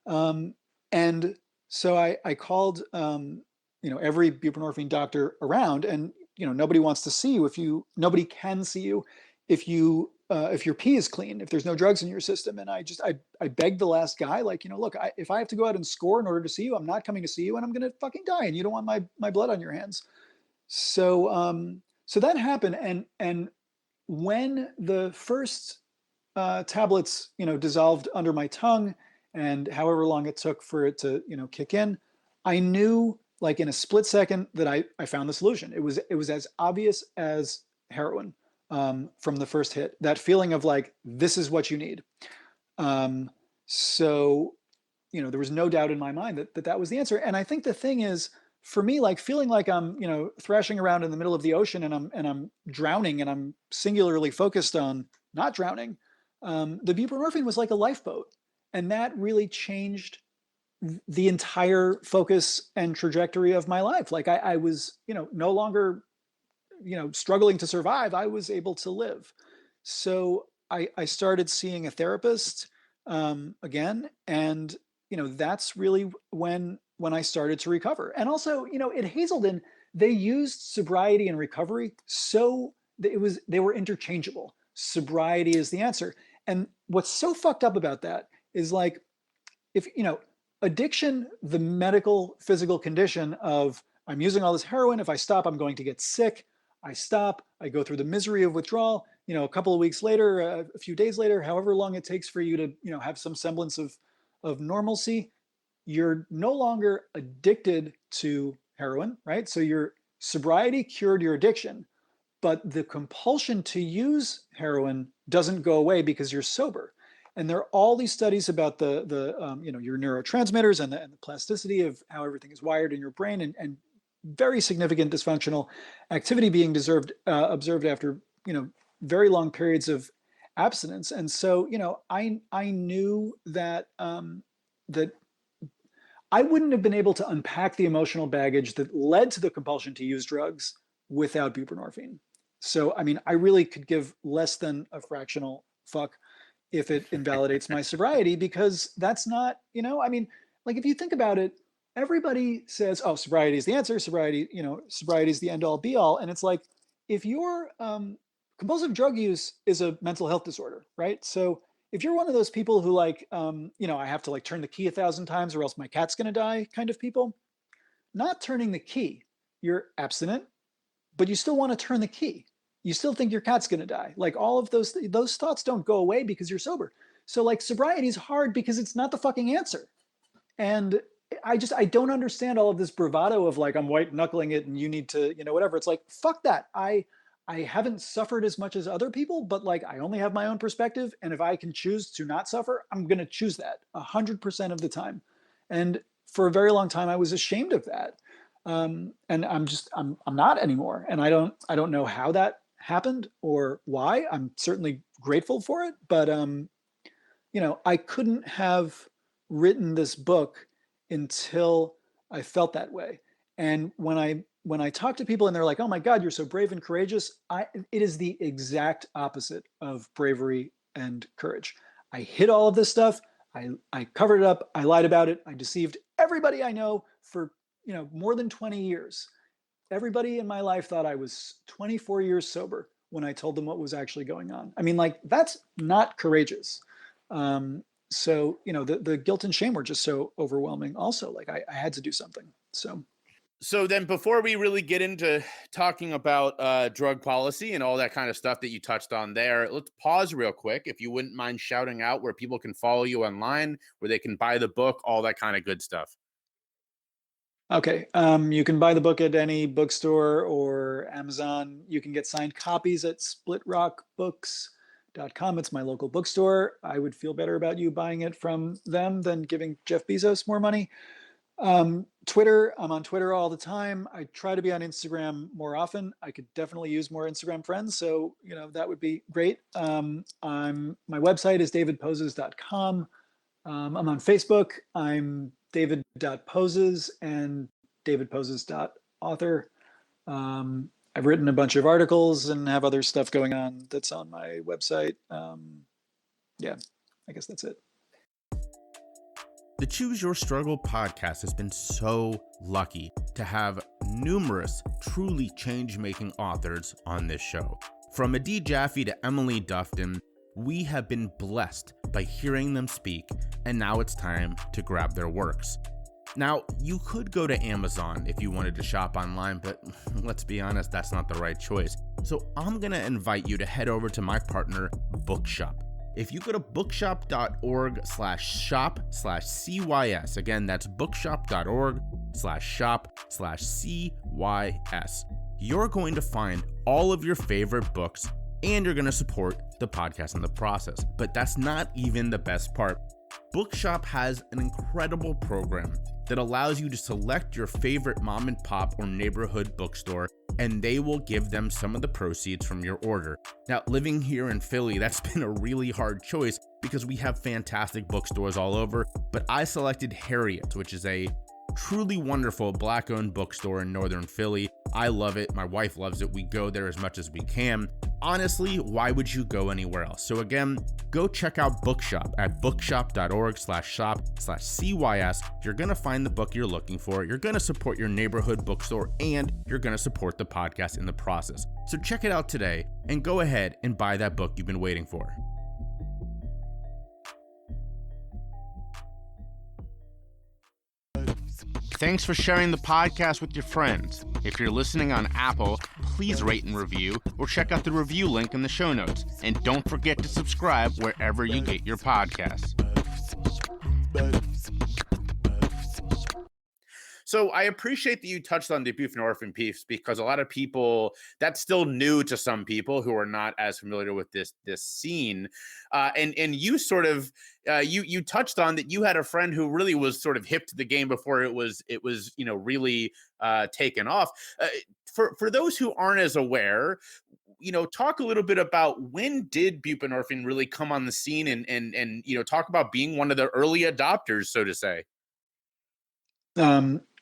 And so I called, every buprenorphine doctor around, and nobody wants to see you nobody can see you if your pee is clean, if there's no drugs in your system. And I begged the last guy, like, look, if I have to go out and score in order to see you, I'm not coming to see you, and I'm gonna fucking die, and you don't want my blood on your hands. So that happened, and when the first tablets, dissolved under my tongue, and however long it took for it to, kick in, I knew, like in a split second, that I found the solution. It was as obvious as heroin from the first hit. That feeling of like, this is what you need. So, there was no doubt in my mind that was the answer. And I think the thing is, for me, like feeling like I'm, thrashing around in the middle of the ocean and I'm drowning, and I'm singularly focused on not drowning. The buprenorphine was like a lifeboat, and that really changed the entire focus and trajectory of my life. Like I was, no longer, struggling to survive. I was able to live. So I started seeing a therapist again, and that's really when I started to recover. And also, at Hazelden, they used sobriety and recovery, so they were interchangeable. Sobriety is the answer. And what's so fucked up about that is, like, if addiction, the medical physical condition of, I'm using all this heroin, if I stop, I'm going to get sick. I stop, I go through the misery of withdrawal. A couple of weeks later, a few days later, however long it takes for you to have some semblance of normalcy, you're no longer addicted to heroin, right? So your sobriety cured your addiction, but the compulsion to use heroin doesn't go away because you're sober. And there are all these studies about the your neurotransmitters and the plasticity of how everything is wired in your brain, and very significant dysfunctional activity being observed after very long periods of abstinence. And so I knew that that I wouldn't have been able to unpack the emotional baggage that led to the compulsion to use drugs without buprenorphine. So I mean, I really could give less than a fractional fuck if it invalidates my sobriety, because that's not, I mean, like, if you think about it, everybody says, oh, sobriety is the answer. Sobriety is the end all be all. And it's like, if your compulsive drug use is a mental health disorder, right? So if you're one of those people who, like, I have to, like, turn the key 1,000 times or else my cat's going to die kind of people, not turning the key, you're abstinent, but you still want to turn the key. You still think your cat's going to die. Like, all of those thoughts don't go away because you're sober. So, like, sobriety is hard because it's not the fucking answer. And I don't understand all of this bravado of, like, I'm white knuckling it and you need to, whatever. It's like, fuck that. I haven't suffered as much as other people, but, like, I only have my own perspective. And if I can choose to not suffer, I'm going to choose that 100% of the time. And for a very long time, I was ashamed of that. And I'm not anymore. And I don't know how that happened or why. I'm certainly grateful for it, but I couldn't have written this book until I felt that way. And when I talk to people and they're like, oh my God, you're so brave and courageous, it is the exact opposite of bravery and courage. I hid all of this stuff. I covered it up. I lied about it. I deceived everybody I know for more than 20 years. Everybody in my life thought I was 24 years sober when I told them what was actually going on. I mean, like, that's not courageous. So, the guilt and shame were just so overwhelming also. Like I had to do something. So then before we really get into talking about drug policy and all that kind of stuff that you touched on there, let's pause real quick. If you wouldn't mind shouting out where people can follow you online, where they can buy the book, all that kind of good stuff. Okay. You can buy the book at any bookstore or Amazon. You can get signed copies at splitrockbooks.com. It's my local bookstore. I would feel better about you buying it from them than giving Jeff Bezos more money. Twitter, I'm on Twitter all the time. I try to be on Instagram more often. I could definitely use more Instagram friends. So, that would be great. My website is davidposes.com. I'm on Facebook. I'm david.poses and davidposes.author. I've written a bunch of articles and have other stuff going on that's on my website. Yeah, I guess that's it. The Choose Your Struggle podcast has been so lucky to have numerous truly change-making authors on this show. From Adi Jaffe to Emily Dufton, we have been blessed by hearing them speak, and now it's time to grab their works. Now, you could go to Amazon if you wanted to shop online, but let's be honest, that's not the right choice. So I'm going to invite you to head over to my partner, Bookshop. If you go to bookshop.org/shop/CYS, again, that's bookshop.org/shop/CYS, you're going to find all of your favorite books and you're going to support the podcast in the process. But that's not even the best part. Bookshop has an incredible program that allows you to select your favorite mom and pop or neighborhood bookstore, and they will give them some of the proceeds from your order. Now, living here in Philly, that's been a really hard choice because we have fantastic bookstores all over, but I selected Harriet, which is a truly wonderful Black-owned bookstore in Northern Philly. I love it. My wife loves it. We go there as much as we can. Honestly, why would you go anywhere else? So again, go check out Bookshop at bookshop.org/shop/CYS. You're going to find the book you're looking for. You're going to support your neighborhood bookstore, and you're going to support the podcast in the process. So check it out today and go ahead and buy that book you've been waiting for. Thanks for sharing the podcast with your friends. If you're listening on Apple, please rate and review or check out the review link in the show notes. And don't forget to subscribe wherever you get your podcasts. So I appreciate that you touched on the buprenorphine piece because a lot of people, that's still new to some people who are not as familiar with this scene. And you sort of, you touched on that you had a friend who really was sort of hip to the game before it was really taken off. For those who aren't as aware, talk a little bit about when did buprenorphine really come on the scene and talk about being one of the early adopters, so to say.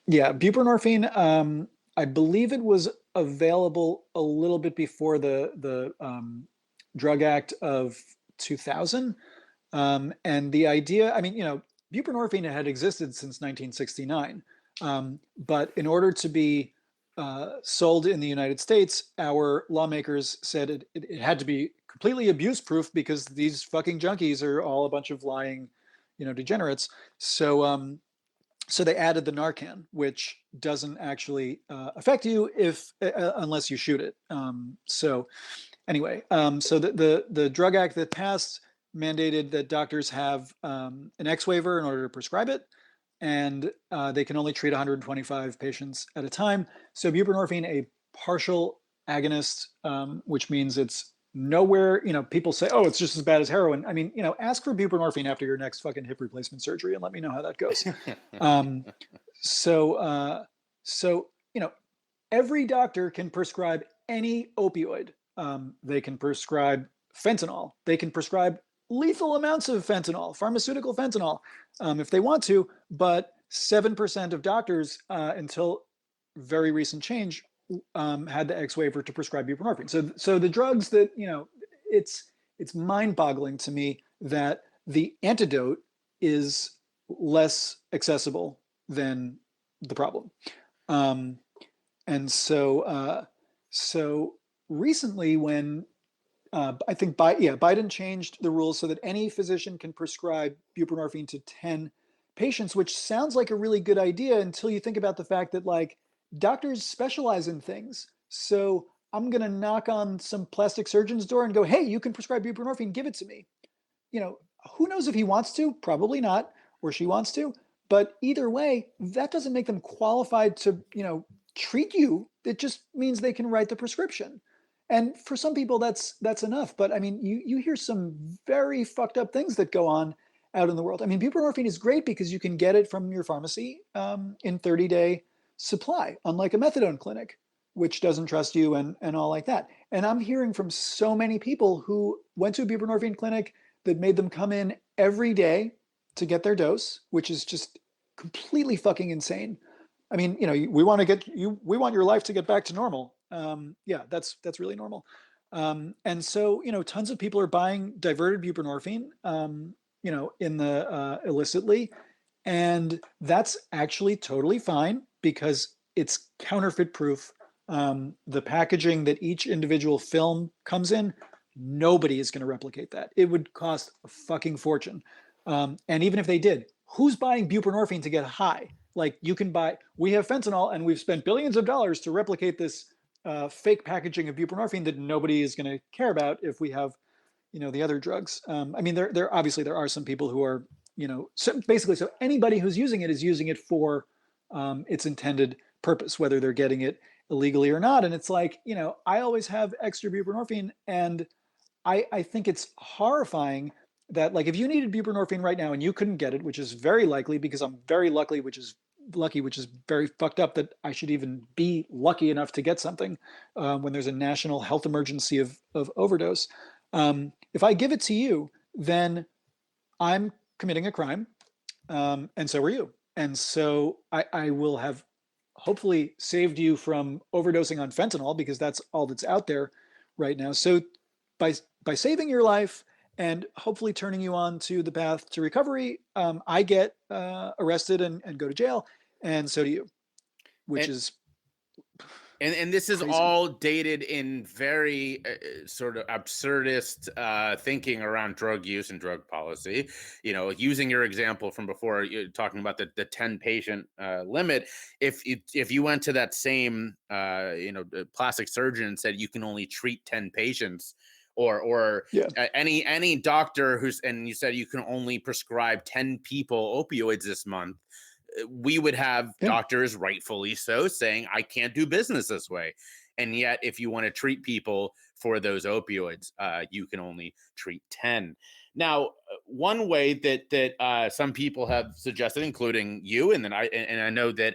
Yeah, buprenorphine, I believe it was available a little bit before the Drug Act of 2000. And the idea, buprenorphine had existed since 1969. But in order to be sold in the United States, our lawmakers said it had to be completely abuse-proof because these fucking junkies are all a bunch of lying, degenerates. So they added the Narcan, which doesn't actually affect you unless you shoot it. So the Drug Act that passed mandated that doctors have an X waiver in order to prescribe it, and they can only treat 125 patients at a time. So buprenorphine, a partial agonist, which means it's nowhere, people say, oh, it's just as bad as heroin. Ask for buprenorphine after your next fucking hip replacement surgery and let me know how that goes. Every doctor can prescribe any opioid. They can prescribe fentanyl. They can prescribe lethal amounts of fentanyl, pharmaceutical fentanyl, if they want to, but 7% of doctors, until very recent change, had the X waiver to prescribe buprenorphine. So the drugs that, it's mind-boggling to me that the antidote is less accessible than the problem. And so recently when I think Biden changed the rules so that any physician can prescribe buprenorphine to 10 patients, which sounds like a really good idea until you think about the fact that like doctors specialize in things. So I'm going to knock on some plastic surgeon's door and go, hey, you can prescribe buprenorphine, give it to me. Who knows if he wants to? Probably not, or she wants to. But either way, that doesn't make them qualified to, treat you. It just means they can write the prescription. And for some people, that's enough. But I mean, you hear some very fucked up things that go on out in the world. I mean, buprenorphine is great because you can get it from your pharmacy in 30-day supply, unlike a methadone clinic, which doesn't trust you and all like that. And I'm hearing from so many people who went to a buprenorphine clinic that made them come in every day to get their dose, which is just completely fucking insane. I mean, we want your life to get back to normal. Yeah, that's really normal. And so, tons of people are buying diverted buprenorphine, in the illicitly, and that's actually totally fine because it's counterfeit proof. The packaging that each individual film comes in, nobody is going to replicate that. It would cost a fucking fortune. And even if they did, who's buying buprenorphine to get high? Like we have fentanyl and we've spent billions of dollars to replicate this fake packaging of buprenorphine that nobody is going to care about if we have, the other drugs. I mean, there obviously there are some people who are, so anybody who's using it is using it for its intended purpose, whether they're getting it illegally or not. And it's like, I always have extra buprenorphine, and I think it's horrifying that, like, if you needed buprenorphine right now and you couldn't get it, which is very likely because I'm very lucky, which is very fucked up that I should even be lucky enough to get something when there's a national health emergency of overdose. If I give it to you, then I'm committing a crime, and so are you. And so I will have hopefully saved you from overdosing on fentanyl because that's all that's out there right now. So by saving your life and hopefully turning you on to the path to recovery, I get arrested and go to jail, and so do you, which is and this is crazy. all dated in very sort of absurdist thinking around drug use and drug policy. Using your example from before, you're talking about the 10 patient limit. If you went to that same plastic surgeon and said you can only treat 10 patients, or any doctor and you said you can only prescribe 10 people opioids this month, we would have doctors, rightfully so, saying, I can't do business this way. And yet, if you want to treat people for those opioids, you can only treat 10. Now, one way that some people have suggested, including you, and I know that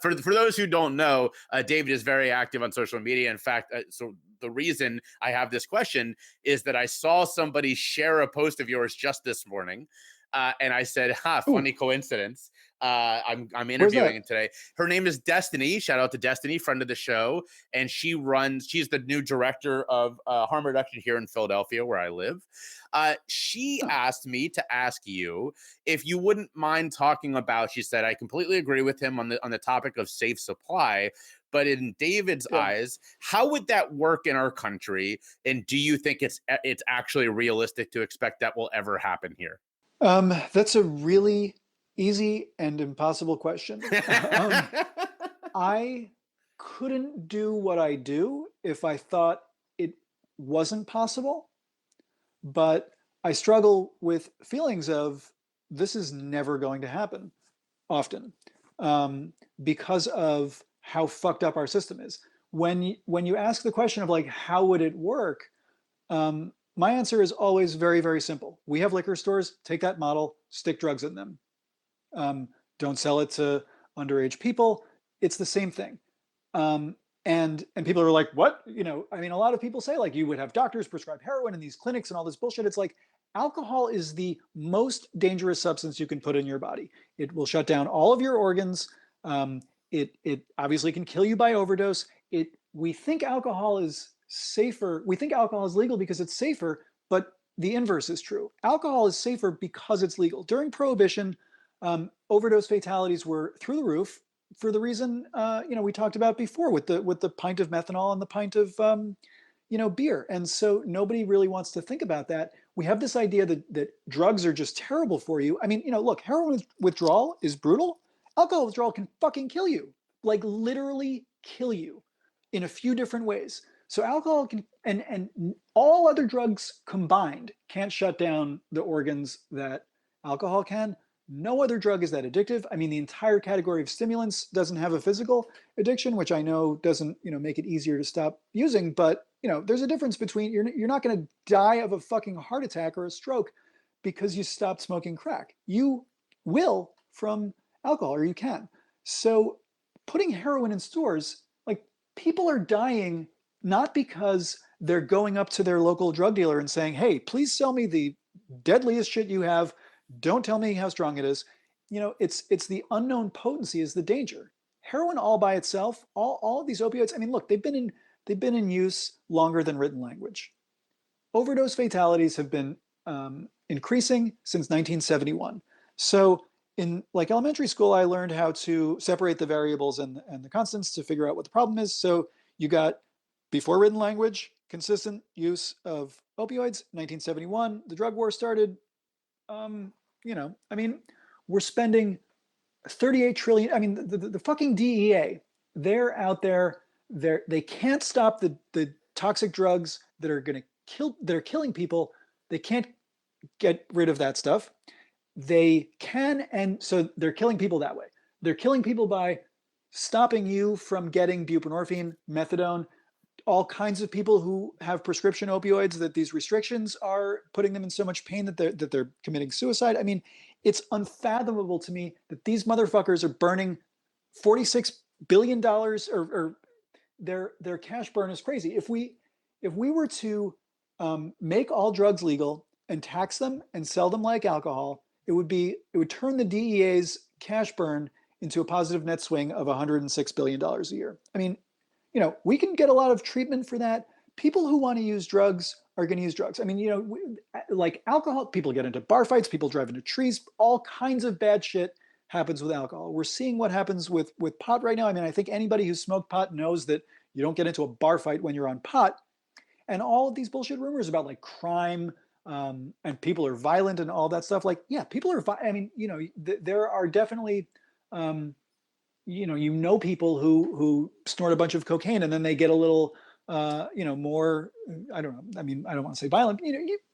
for those who don't know, David is very active on social media. In fact, so the reason I have this question is that I saw somebody share a post of yours just this morning. And I said, funny coincidence. I'm interviewing today. Her name is Destiny. Shout out to Destiny, friend of the show. And she's the new director of harm reduction here in Philadelphia, where I live. She asked me to ask you if you wouldn't mind talking about, she said, I completely agree with him on the topic of safe supply. But in David's eyes, how would that work in our country? And do you think it's actually realistic to expect that will ever happen here? That's a really easy and impossible question. I couldn't do what I do if I thought it wasn't possible, but I struggle with feelings of this is never going to happen often because of how fucked up our system is. When you ask the question of like, how would it work? My answer is always very, very simple. We have liquor stores, take that model, stick drugs in them. Don't sell it to underage people. It's the same thing. And people are like, what? I mean, a lot of people say like you would have doctors prescribe heroin in these clinics and all this bullshit. It's like alcohol is the most dangerous substance you can put in your body. It will shut down all of your organs. It obviously can kill you by overdose. We think alcohol is safer. We think alcohol is legal because it's safer, but the inverse is true. Alcohol is safer because it's legal. During Prohibition, overdose fatalities were through the roof for the reason we talked about before with the pint of methanol and the pint of beer. And so nobody really wants to think about that. We have this idea that drugs are just terrible for you. I mean, look, heroin withdrawal is brutal. Alcohol withdrawal can fucking kill you, like literally kill you in a few different ways. So alcohol can, and all other drugs combined can't shut down the organs that alcohol can. No other drug is that addictive. I mean, the entire category of stimulants doesn't have a physical addiction, which I know doesn't, make it easier to stop using. But, there's a difference between, you're not going to die of a fucking heart attack or a stroke because you stopped smoking crack. You will from alcohol, or you can. So putting heroin in stores, like, people are dying not because they're going up to their local drug dealer and saying, hey, please sell me the deadliest shit you have. Don't tell me how strong it is. It's the unknown potency is the danger. Heroin all by itself, all of these opioids, I mean, look, they've been in use longer than written language. Overdose fatalities have been increasing since 1971. So in like elementary school, I learned how to separate the variables and the constants to figure out what the problem is. So you got, before written language, consistent use of opioids. 1971, the drug war started. I mean, we're spending 38 trillion. I mean, the fucking DEA, they're out there. They can't stop the toxic drugs that are going to kill. They're killing people. They can't get rid of that stuff. They can, and so they're killing people that way. They're killing people by stopping you from getting buprenorphine, methadone, all kinds of people who have prescription opioids, that these restrictions are putting them in so much pain that they're committing suicide. I mean, it's unfathomable to me that these motherfuckers are burning $46 billion, or their cash burn is crazy. If we were to make all drugs legal and tax them and sell them like alcohol, it would turn the DEA's cash burn into a positive net swing of $106 billion a year. I mean, we can get a lot of treatment for that. People who want to use drugs are going to use drugs. I mean, like alcohol, people get into bar fights, people drive into trees, all kinds of bad shit happens with alcohol. We're seeing what happens with pot right now. I mean, I think anybody who's smoked pot knows that you don't get into a bar fight when you're on pot. And all of these bullshit rumors about like crime and people are violent and all that stuff. Like, yeah, people are, I mean, there are definitely, people who snort a bunch of cocaine and then they get a little, more, I don't know. I mean, I don't want to say violent.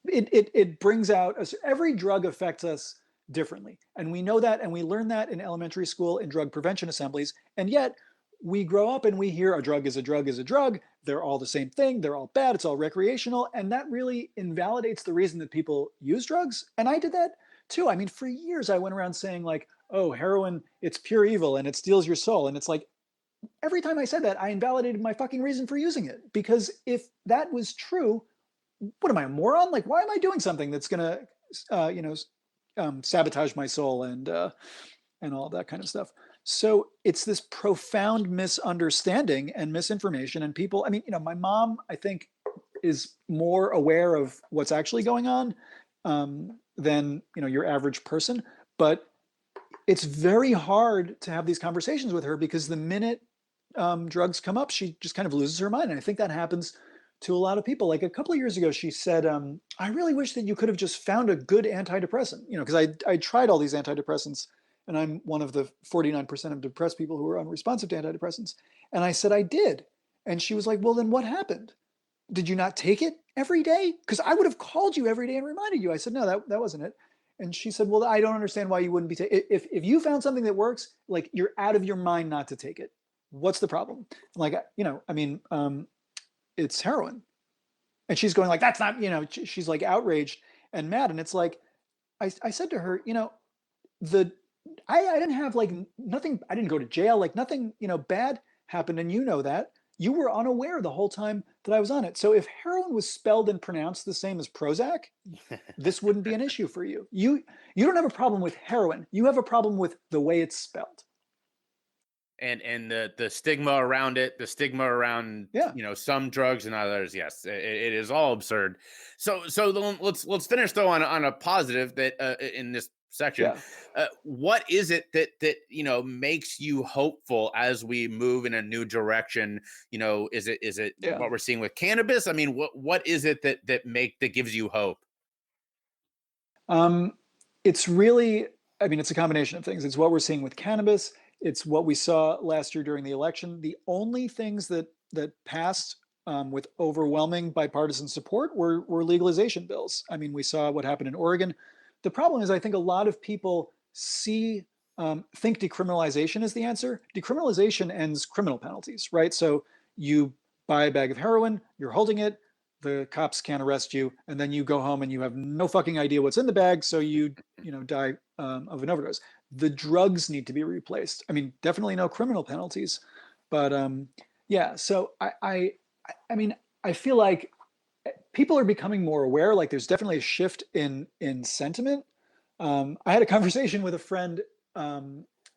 It brings out, every drug affects us differently. And we know that, and we learn that in elementary school in drug prevention assemblies. And yet we grow up and we hear a drug is a drug is a drug. They're all the same thing. They're all bad. It's all recreational. And that really invalidates the reason that people use drugs. And I did that too. I mean, for years I went around saying like, oh, heroin, it's pure evil and it steals your soul. And it's like, every time I said that, I invalidated my fucking reason for using it. Because if that was true, what am I, a moron? Like, why am I doing something that's going to, sabotage my soul and all that kind of stuff? So it's this profound misunderstanding and misinformation. And people, I mean, my mom, I think, is more aware of what's actually going on than, your average person. But it's very hard to have these conversations with her because the minute drugs come up, she just kind of loses her mind. And I think that happens to a lot of people. Like a couple of years ago, she said, I really wish that you could have just found a good antidepressant, because I tried all these antidepressants and I'm one of the 49% of depressed people who are unresponsive to antidepressants. And I said, I did. And she was like, well, then what happened? Did you not take it every day? Because I would have called you every day and reminded you. I said, no, that wasn't it. And she said, well, I don't understand why you wouldn't be taking it. If you found something that works, like, you're out of your mind not to take it. What's the problem? Like, it's heroin. And she's going like, that's not, she's like outraged and mad. And it's like, I said to her, I didn't have like nothing, I didn't go to jail, like nothing, bad happened. And that. You were unaware the whole time that I was on it. So if heroin was spelled and pronounced the same as Prozac, this wouldn't be an issue for you. You don't have a problem with heroin. You have a problem with the way it's spelled. And the stigma around it, the stigma around some drugs and others. Yes, it is all absurd. So let's finish though on a positive that in this section. Yeah. What is it that makes you hopeful as we move in a new direction? Is it Yeah. what we're seeing with cannabis? I mean, what is it that gives you hope? It's really, I mean, it's a combination of things. It's what we're seeing with cannabis. It's what we saw last year during the election. The only things that passed with overwhelming bipartisan support were legalization bills. I mean, we saw what happened in Oregon. The problem is, I think a lot of people think decriminalization is the answer. Decriminalization ends criminal penalties, right? So you buy a bag of heroin, you're holding it, the cops can't arrest you, and then you go home and you have no fucking idea what's in the bag, so you die of an overdose. The drugs need to be replaced. I mean, definitely no criminal penalties, but yeah. So I mean, I feel like people are becoming more aware. Like, there's definitely a shift in sentiment. I had a conversation with a friend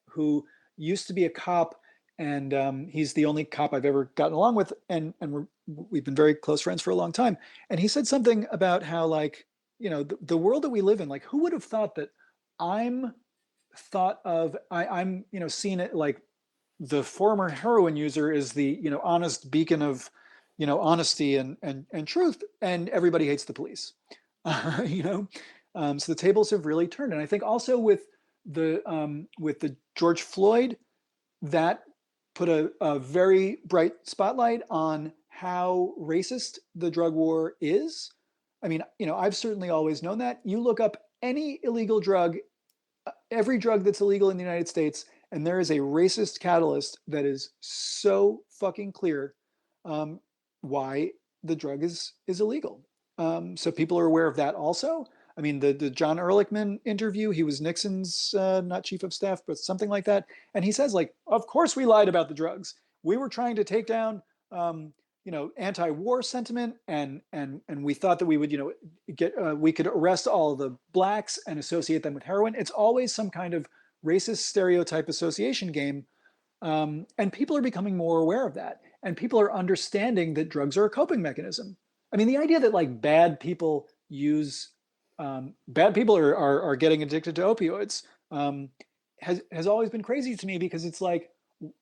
who used to be a cop, and he's the only cop I've ever gotten along with, and we've been very close friends for a long time. And he said something about how, like, the world that we live in, like, who would have thought that I'm I'm seen it like the former heroin user is the honest beacon of honesty and truth, and everybody hates the police. you know so the tables have really turned. And I think also with the George Floyd, that put a very bright spotlight on how racist the drug war is. I mean, I've certainly always known that. You look up any illegal drug, every drug that's illegal in the United States, and there is a racist catalyst that is so fucking clear why the drug is illegal. So people are aware of that also. I mean, the John Ehrlichman interview, he was Nixon's not chief of staff, but something like that. And he says, like, of course we lied about the drugs. We were trying to take down, anti-war sentiment, and we thought that we would, we could arrest all the blacks and associate them with heroin. It's always some kind of racist stereotype association game. And people are becoming more aware of that. And people are understanding that drugs are a coping mechanism. I mean, the idea that, like, bad people are getting addicted to opioids has always been crazy to me, because it's like,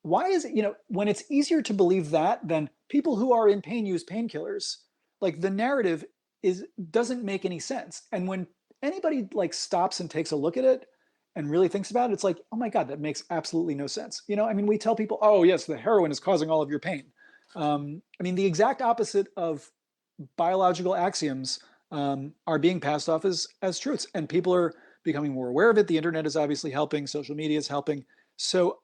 why is it, when it's easier to believe that than people who are in pain use painkillers, like, the narrative doesn't make any sense. And when anybody, like, stops and takes a look at it and really thinks about it, it's like, oh my God, that makes absolutely no sense. I mean, we tell people, oh yes, the heroin is causing all of your pain. I mean, the exact opposite of biological axioms are being passed off as truths, and people are becoming more aware of it. The internet is obviously helping, social media is helping. So,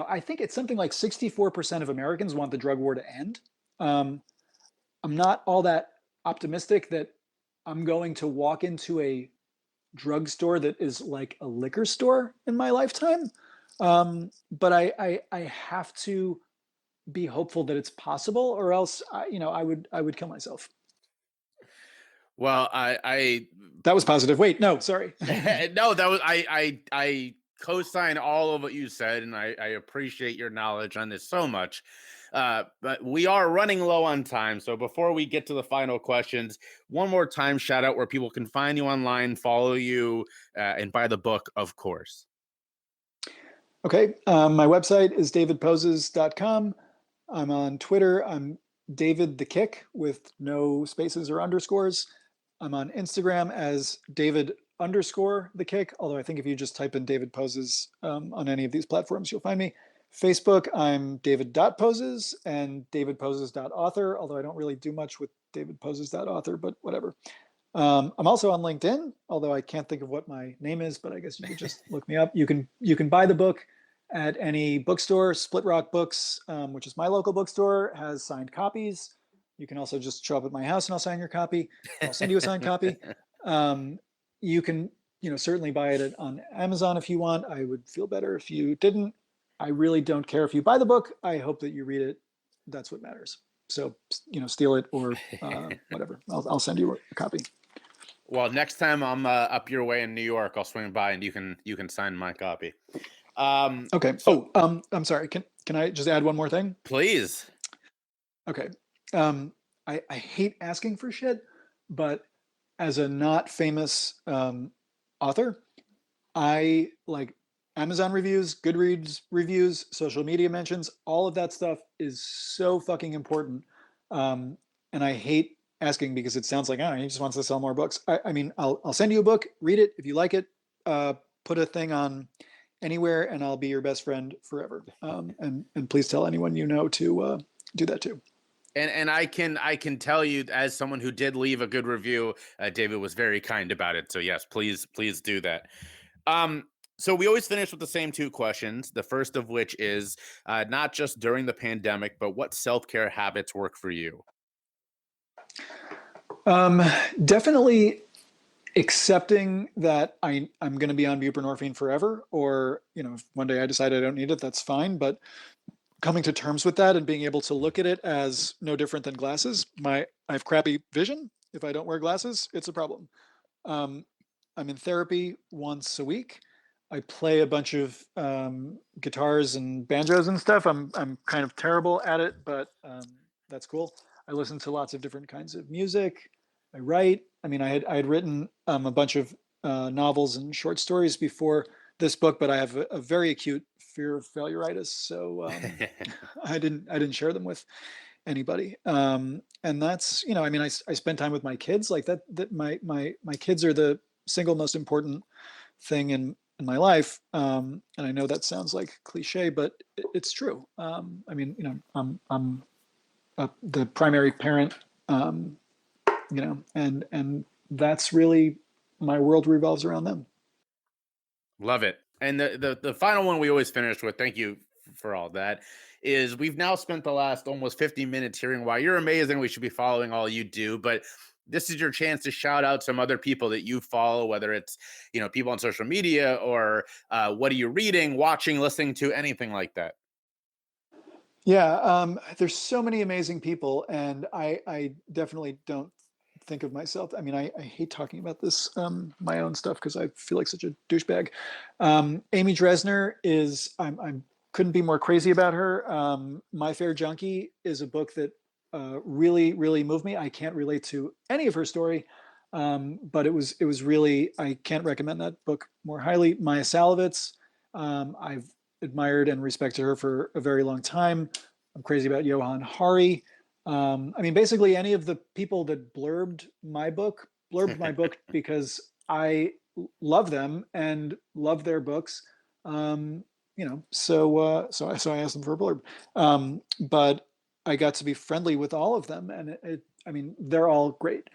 I think it's something like 64% of Americans want the drug war to end. I'm not all that optimistic that I'm going to walk into a drugstore that is like a liquor store in my lifetime. But I have to be hopeful that it's possible, or else I would kill myself. Well, I That was positive. Wait, no, sorry. no, that was I co-sign all of what you said, and I appreciate your knowledge on this so much. But we are running low on time, so before we get to the final questions, one more time, shout out where people can find you online, follow you, and buy the book, of course. Okay, my website is davidposes.com. I'm on Twitter. I'm David the Kick with no spaces or underscores. I'm on Instagram as David_the Kick, although I think if you just type in David Poses on any of these platforms, you'll find me. Facebook, I'm David.poses and davidposes.author, although I don't really do much with davidposes.author, but whatever. I'm also on LinkedIn, although I can't think of what my name is, but I guess you could just look me up. You can buy the book at any bookstore. Split Rock Books, which is my local bookstore, has signed copies. You can also just show up at my house and I'll sign your copy. I'll send you a signed copy. You can, certainly buy it on Amazon if you want. I would feel better if you didn't. I really don't care if you buy the book. I hope that you read it. That's what matters. So, steal it or whatever. I'll send you a copy. Well, next time I'm up your way in New York, I'll swing by and you can sign my copy. Okay. So, I'm sorry. Can I just add one more thing? Please. Okay. I hate asking for shit, but as a not famous author, I like Amazon reviews, Goodreads reviews, social media mentions. All of that stuff is so fucking important. And I hate asking because it sounds like, oh, he just wants to sell more books. I mean, I'll send you a book, read it. If you like it, put a thing on anywhere and I'll be your best friend forever. And please tell anyone you know to do that too. And I can tell you, as someone who did leave a good review, David was very kind about it. So yes, please do that. So we always finish with the same two questions. The first of which is not just during the pandemic, but what self-care habits work for you? Definitely accepting that I'm going to be on buprenorphine forever, or, if one day I decide I don't need it, that's fine. But coming to terms with that and being able to look at it as no different than glasses. I have crappy vision. If I don't wear glasses, it's a problem. I'm in therapy once a week. I play a bunch of guitars and banjos and stuff. I'm kind of terrible at it, but that's cool. I listen to lots of different kinds of music. I write. I mean, I had written a bunch of novels and short stories before this book, but I have a very acute fear of failuritis, so I didn't share them with anybody. And that's, I mean, I spend time with my kids. Like that my kids are the single most important thing in my life. And I know that sounds like cliche, but it's true. I mean, I'm the primary parent, and that's really, my world revolves around them. Love it. And the final one we always finish with, thank you for all that, is we've now spent the last almost 50 minutes hearing why you're amazing. We should be following all you do, but this is your chance to shout out some other people that you follow, whether it's, people on social media or what are you reading, watching, listening to, anything like that. Yeah. There's so many amazing people, and I definitely don't think of myself. I mean, I hate talking about this, my own stuff, because I feel like such a douchebag. Amy Dresner is, I couldn't be more crazy about her. My Fair Junkie is a book that really, really moved me. I can't relate to any of her story, but it was really, I can't recommend that book more highly. Maya Salovitz, I've admired and respected her for a very long time. I'm crazy about Johan Hari. I mean, basically any of the people that blurbed my book because I love them and love their books. So I asked them for a blurb. But I got to be friendly with all of them, and I mean, they're all great.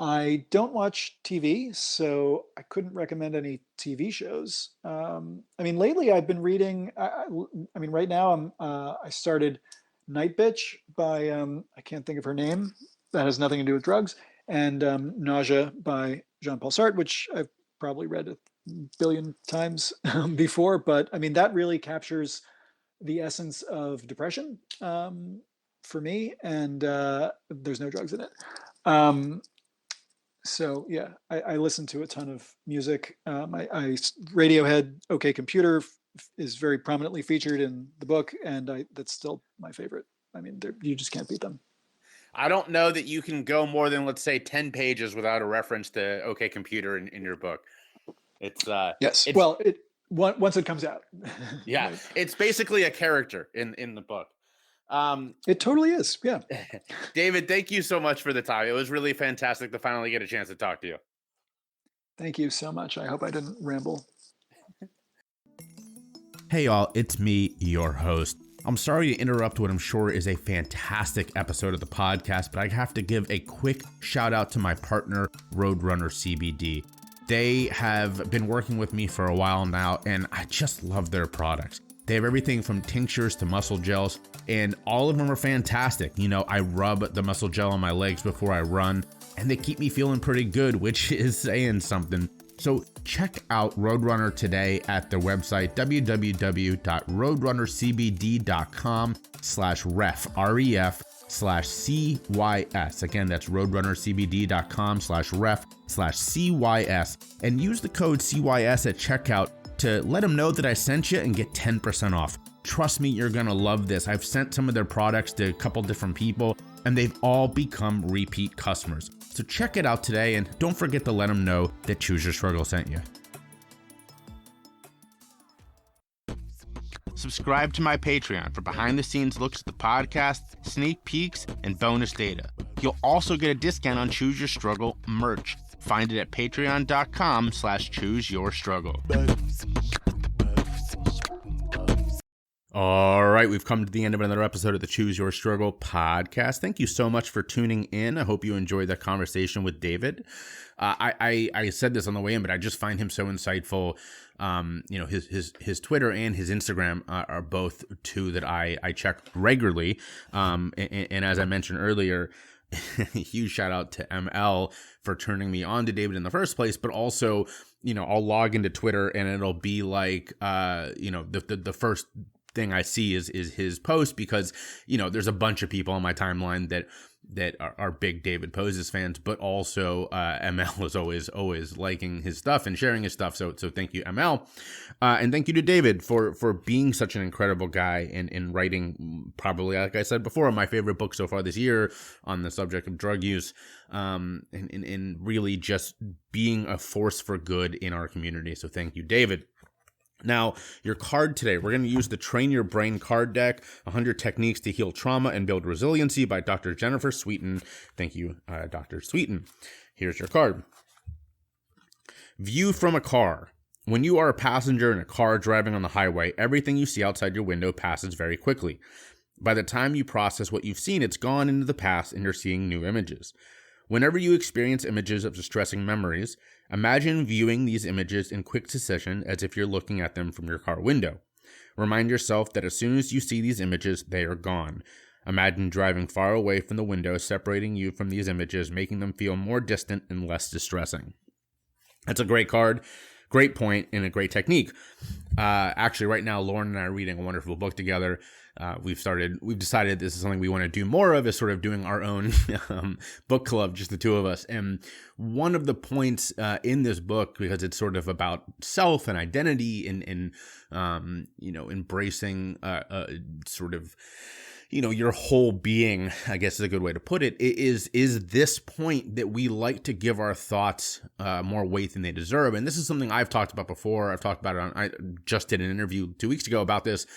I don't watch TV, so I couldn't recommend any TV shows. I mean, lately I've been reading. I mean, right now I started Night Bitch by I can't think of her name. That has nothing to do with drugs. And Nausea by Jean-Paul Sartre, which I've probably read a billion times before. But I mean, that really captures the essence of depression for me, and there's no drugs in it. So yeah, I listen to a ton of music. I Radiohead, OK Computer is very prominently featured in the book, and that's still my favorite. I mean, you just can't beat them. I don't know that you can go more than, let's say, 10 pages without a reference to OK Computer in your book. It's yes. Once it comes out. Yeah, right. It's basically a character in the book. It totally is. Yeah. David, thank you so much for the time. It was really fantastic to finally get a chance to talk to you. Thank you so much. I hope I didn't ramble. Hey y'all, it's me, your host. I'm sorry to interrupt what I'm sure is a fantastic episode of the podcast, but I have to give a quick shout out to my partner, Roadrunner CBD. They have been working with me for a while now, and I just love their products. They have everything from tinctures to muscle gels, and all of them are fantastic. I rub the muscle gel on my legs before I run, and they keep me feeling pretty good, which is saying something. So check out Roadrunner today at their website, www.roadrunnercbd.com/ref, REF/CYS. Again, that's roadrunnercbd.com/ref/CYS, and use the code CYS at checkout to let them know that I sent you and get 10% off. Trust me, you're gonna love this. I've sent some of their products to a couple different people, and they've all become repeat customers. So check it out today, and don't forget to let them know that Choose Your Struggle sent you. subscribe to my Patreon for behind-the-scenes looks at the podcast, sneak peeks, and bonus data. You'll also get a discount on Choose Your Struggle merch. Find it at patreon.com/chooseyourstruggle. All right, we've come to the end of another episode of the Choose Your Struggle podcast. Thank you so much for tuning in. I hope you enjoyed that conversation with David. I said this on the way in, but I just find him so insightful. His Twitter and his Instagram are both two that I check regularly. And as I mentioned earlier, huge shout out to ML for turning me on to David in the first place, but also, I'll log into Twitter and it'll be like, the first thing I see is his post, because there's a bunch of people on my timeline that are big David Poses fans, but also ML is always liking his stuff and sharing his stuff. So thank you, ML, and thank you to David for being such an incredible guy and writing, probably, like I said before, my favorite book so far this year on the subject of drug use, and really just being a force for good in our community. So thank you, David. Now, your card today, we're going to use the Train Your Brain card deck, 100 Techniques to Heal Trauma and Build Resiliency by Dr. Jennifer Sweeten. Thank you, Dr. Sweeten. Here's your card. View from a car. When you are a passenger in a car driving on the highway, everything you see outside your window passes very quickly. By the time you process what you've seen, it's gone into the past and you're seeing new images. Whenever you experience images of distressing memories, imagine viewing these images in quick succession as if you're looking at them from your car window. Remind yourself that as soon as you see these images, they are gone. Imagine driving far away from the window, separating you from these images, making them feel more distant and less distressing. That's a great card, great point, and a great technique. Actually, right now, Lauren and I are reading a wonderful book together. We've decided this is something we want to do more of, is sort of doing our own book club, just the two of us. And one of the points in this book, because it's sort of about self and identity and embracing sort of, your whole being, I guess is a good way to put it, is this point that we like to give our thoughts more weight than they deserve. And this is something I've talked about before. I've talked about it I just did an interview 2 weeks ago about this.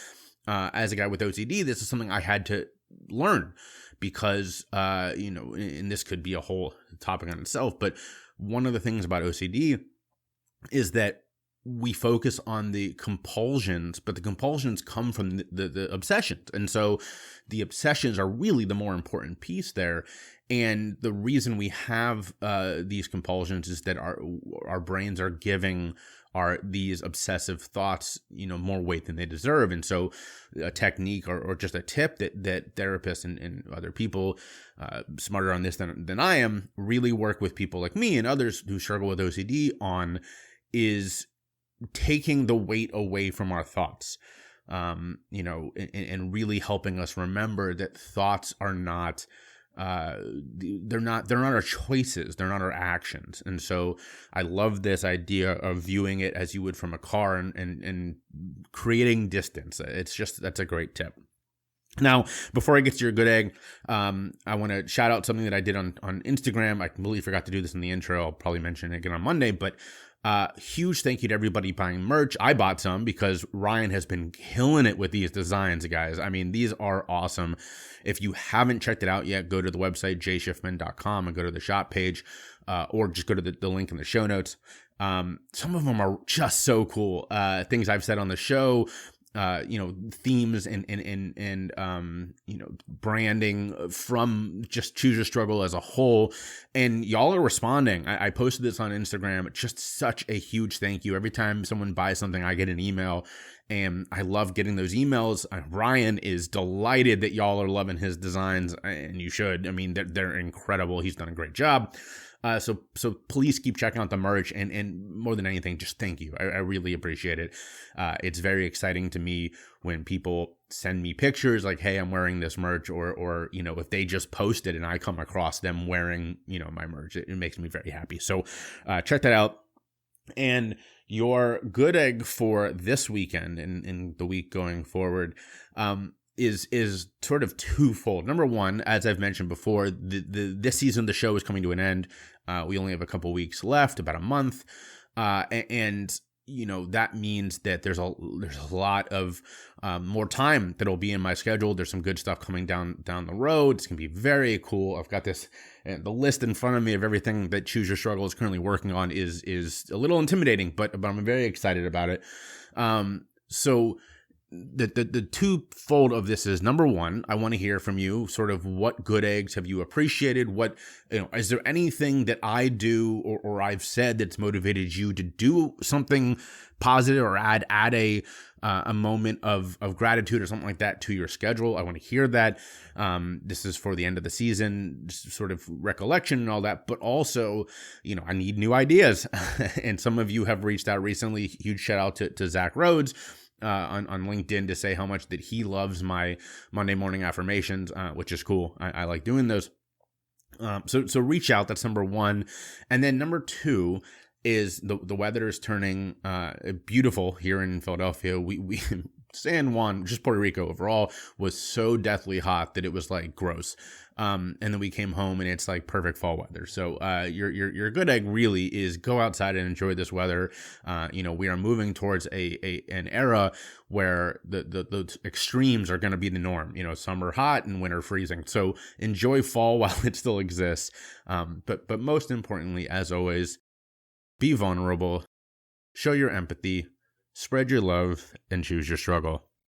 As a guy with OCD, this is something I had to learn because, and this could be a whole topic on itself, but one of the things about OCD is that we focus on the compulsions, but the compulsions come from the obsessions. And so the obsessions are really the more important piece there. And the reason we have these compulsions is that our brains are giving these obsessive thoughts, more weight than they deserve. And so a technique or just a tip that therapists and other people smarter on this than I am really work with people like me and others who struggle with OCD on is taking the weight away from our thoughts, and really helping us remember that thoughts are not, they're not our choices. They're not our actions. And so I love this idea of viewing it as you would from a car and creating distance. That's a great tip. Now, before I get to your good egg, I want to shout out something that I did on Instagram. I completely forgot to do this in the intro. I'll probably mention it again on Monday, but huge thank you to everybody buying merch. I bought some because Ryan has been killing it with these designs, guys. I mean, these are awesome. If you haven't checked it out yet, go to the website, jshifman.com, and go to the shop page, or just go to the link in the show notes. Some of them are just so cool. Things I've said on the show, themes and branding from just Choose Your Struggle as a whole. And y'all are responding. I posted this on Instagram. Just such a huge thank you. Every time someone buys something, I get an email, and I love getting those emails. Ryan is delighted that y'all are loving his designs, and you should. I mean, they're incredible. He's done a great job. So please keep checking out the merch, and more than anything, just thank you. I really appreciate it. It's very exciting to me when people send me pictures like, hey, I'm wearing this merch, or if they just post it and I come across them wearing, my merch, it makes me very happy. So check that out. And your good egg for this weekend and the week going forward, is sort of twofold. Number one, as I've mentioned before, this season of the show is coming to an end. We only have a couple weeks left, about a month. And that means that there's a lot of more time that'll be in my schedule. There's some good stuff coming down the road. It's gonna be very cool. I've got this, the list in front of me of everything that Choose Your Struggle is currently working on is a little intimidating, but I'm very excited about it. So the twofold of this is, number one, I want to hear from you sort of what good eggs have you appreciated? What, is there anything that I do or I've said that's motivated you to do something positive or add a moment of gratitude or something like that to your schedule? I want to hear that. This is for the end of the season, sort of recollection and all that, but also, I need new ideas. And some of you have reached out recently. Huge shout out to Zach Rhodes on LinkedIn to say how much that he loves my Monday morning affirmations, which is cool. I like doing those. So reach out. That's number one. And then number two is the weather is turning beautiful here in Philadelphia. We San Juan, just Puerto Rico overall, was so deathly hot that it was like gross. And then we came home and it's like perfect fall weather. So your good egg really is go outside and enjoy this weather. We are moving towards an era where the extremes are going to be the norm. Summer hot and winter freezing. So enjoy fall while it still exists. But most importantly, as always, be vulnerable, show your empathy, spread your love, and choose your struggle.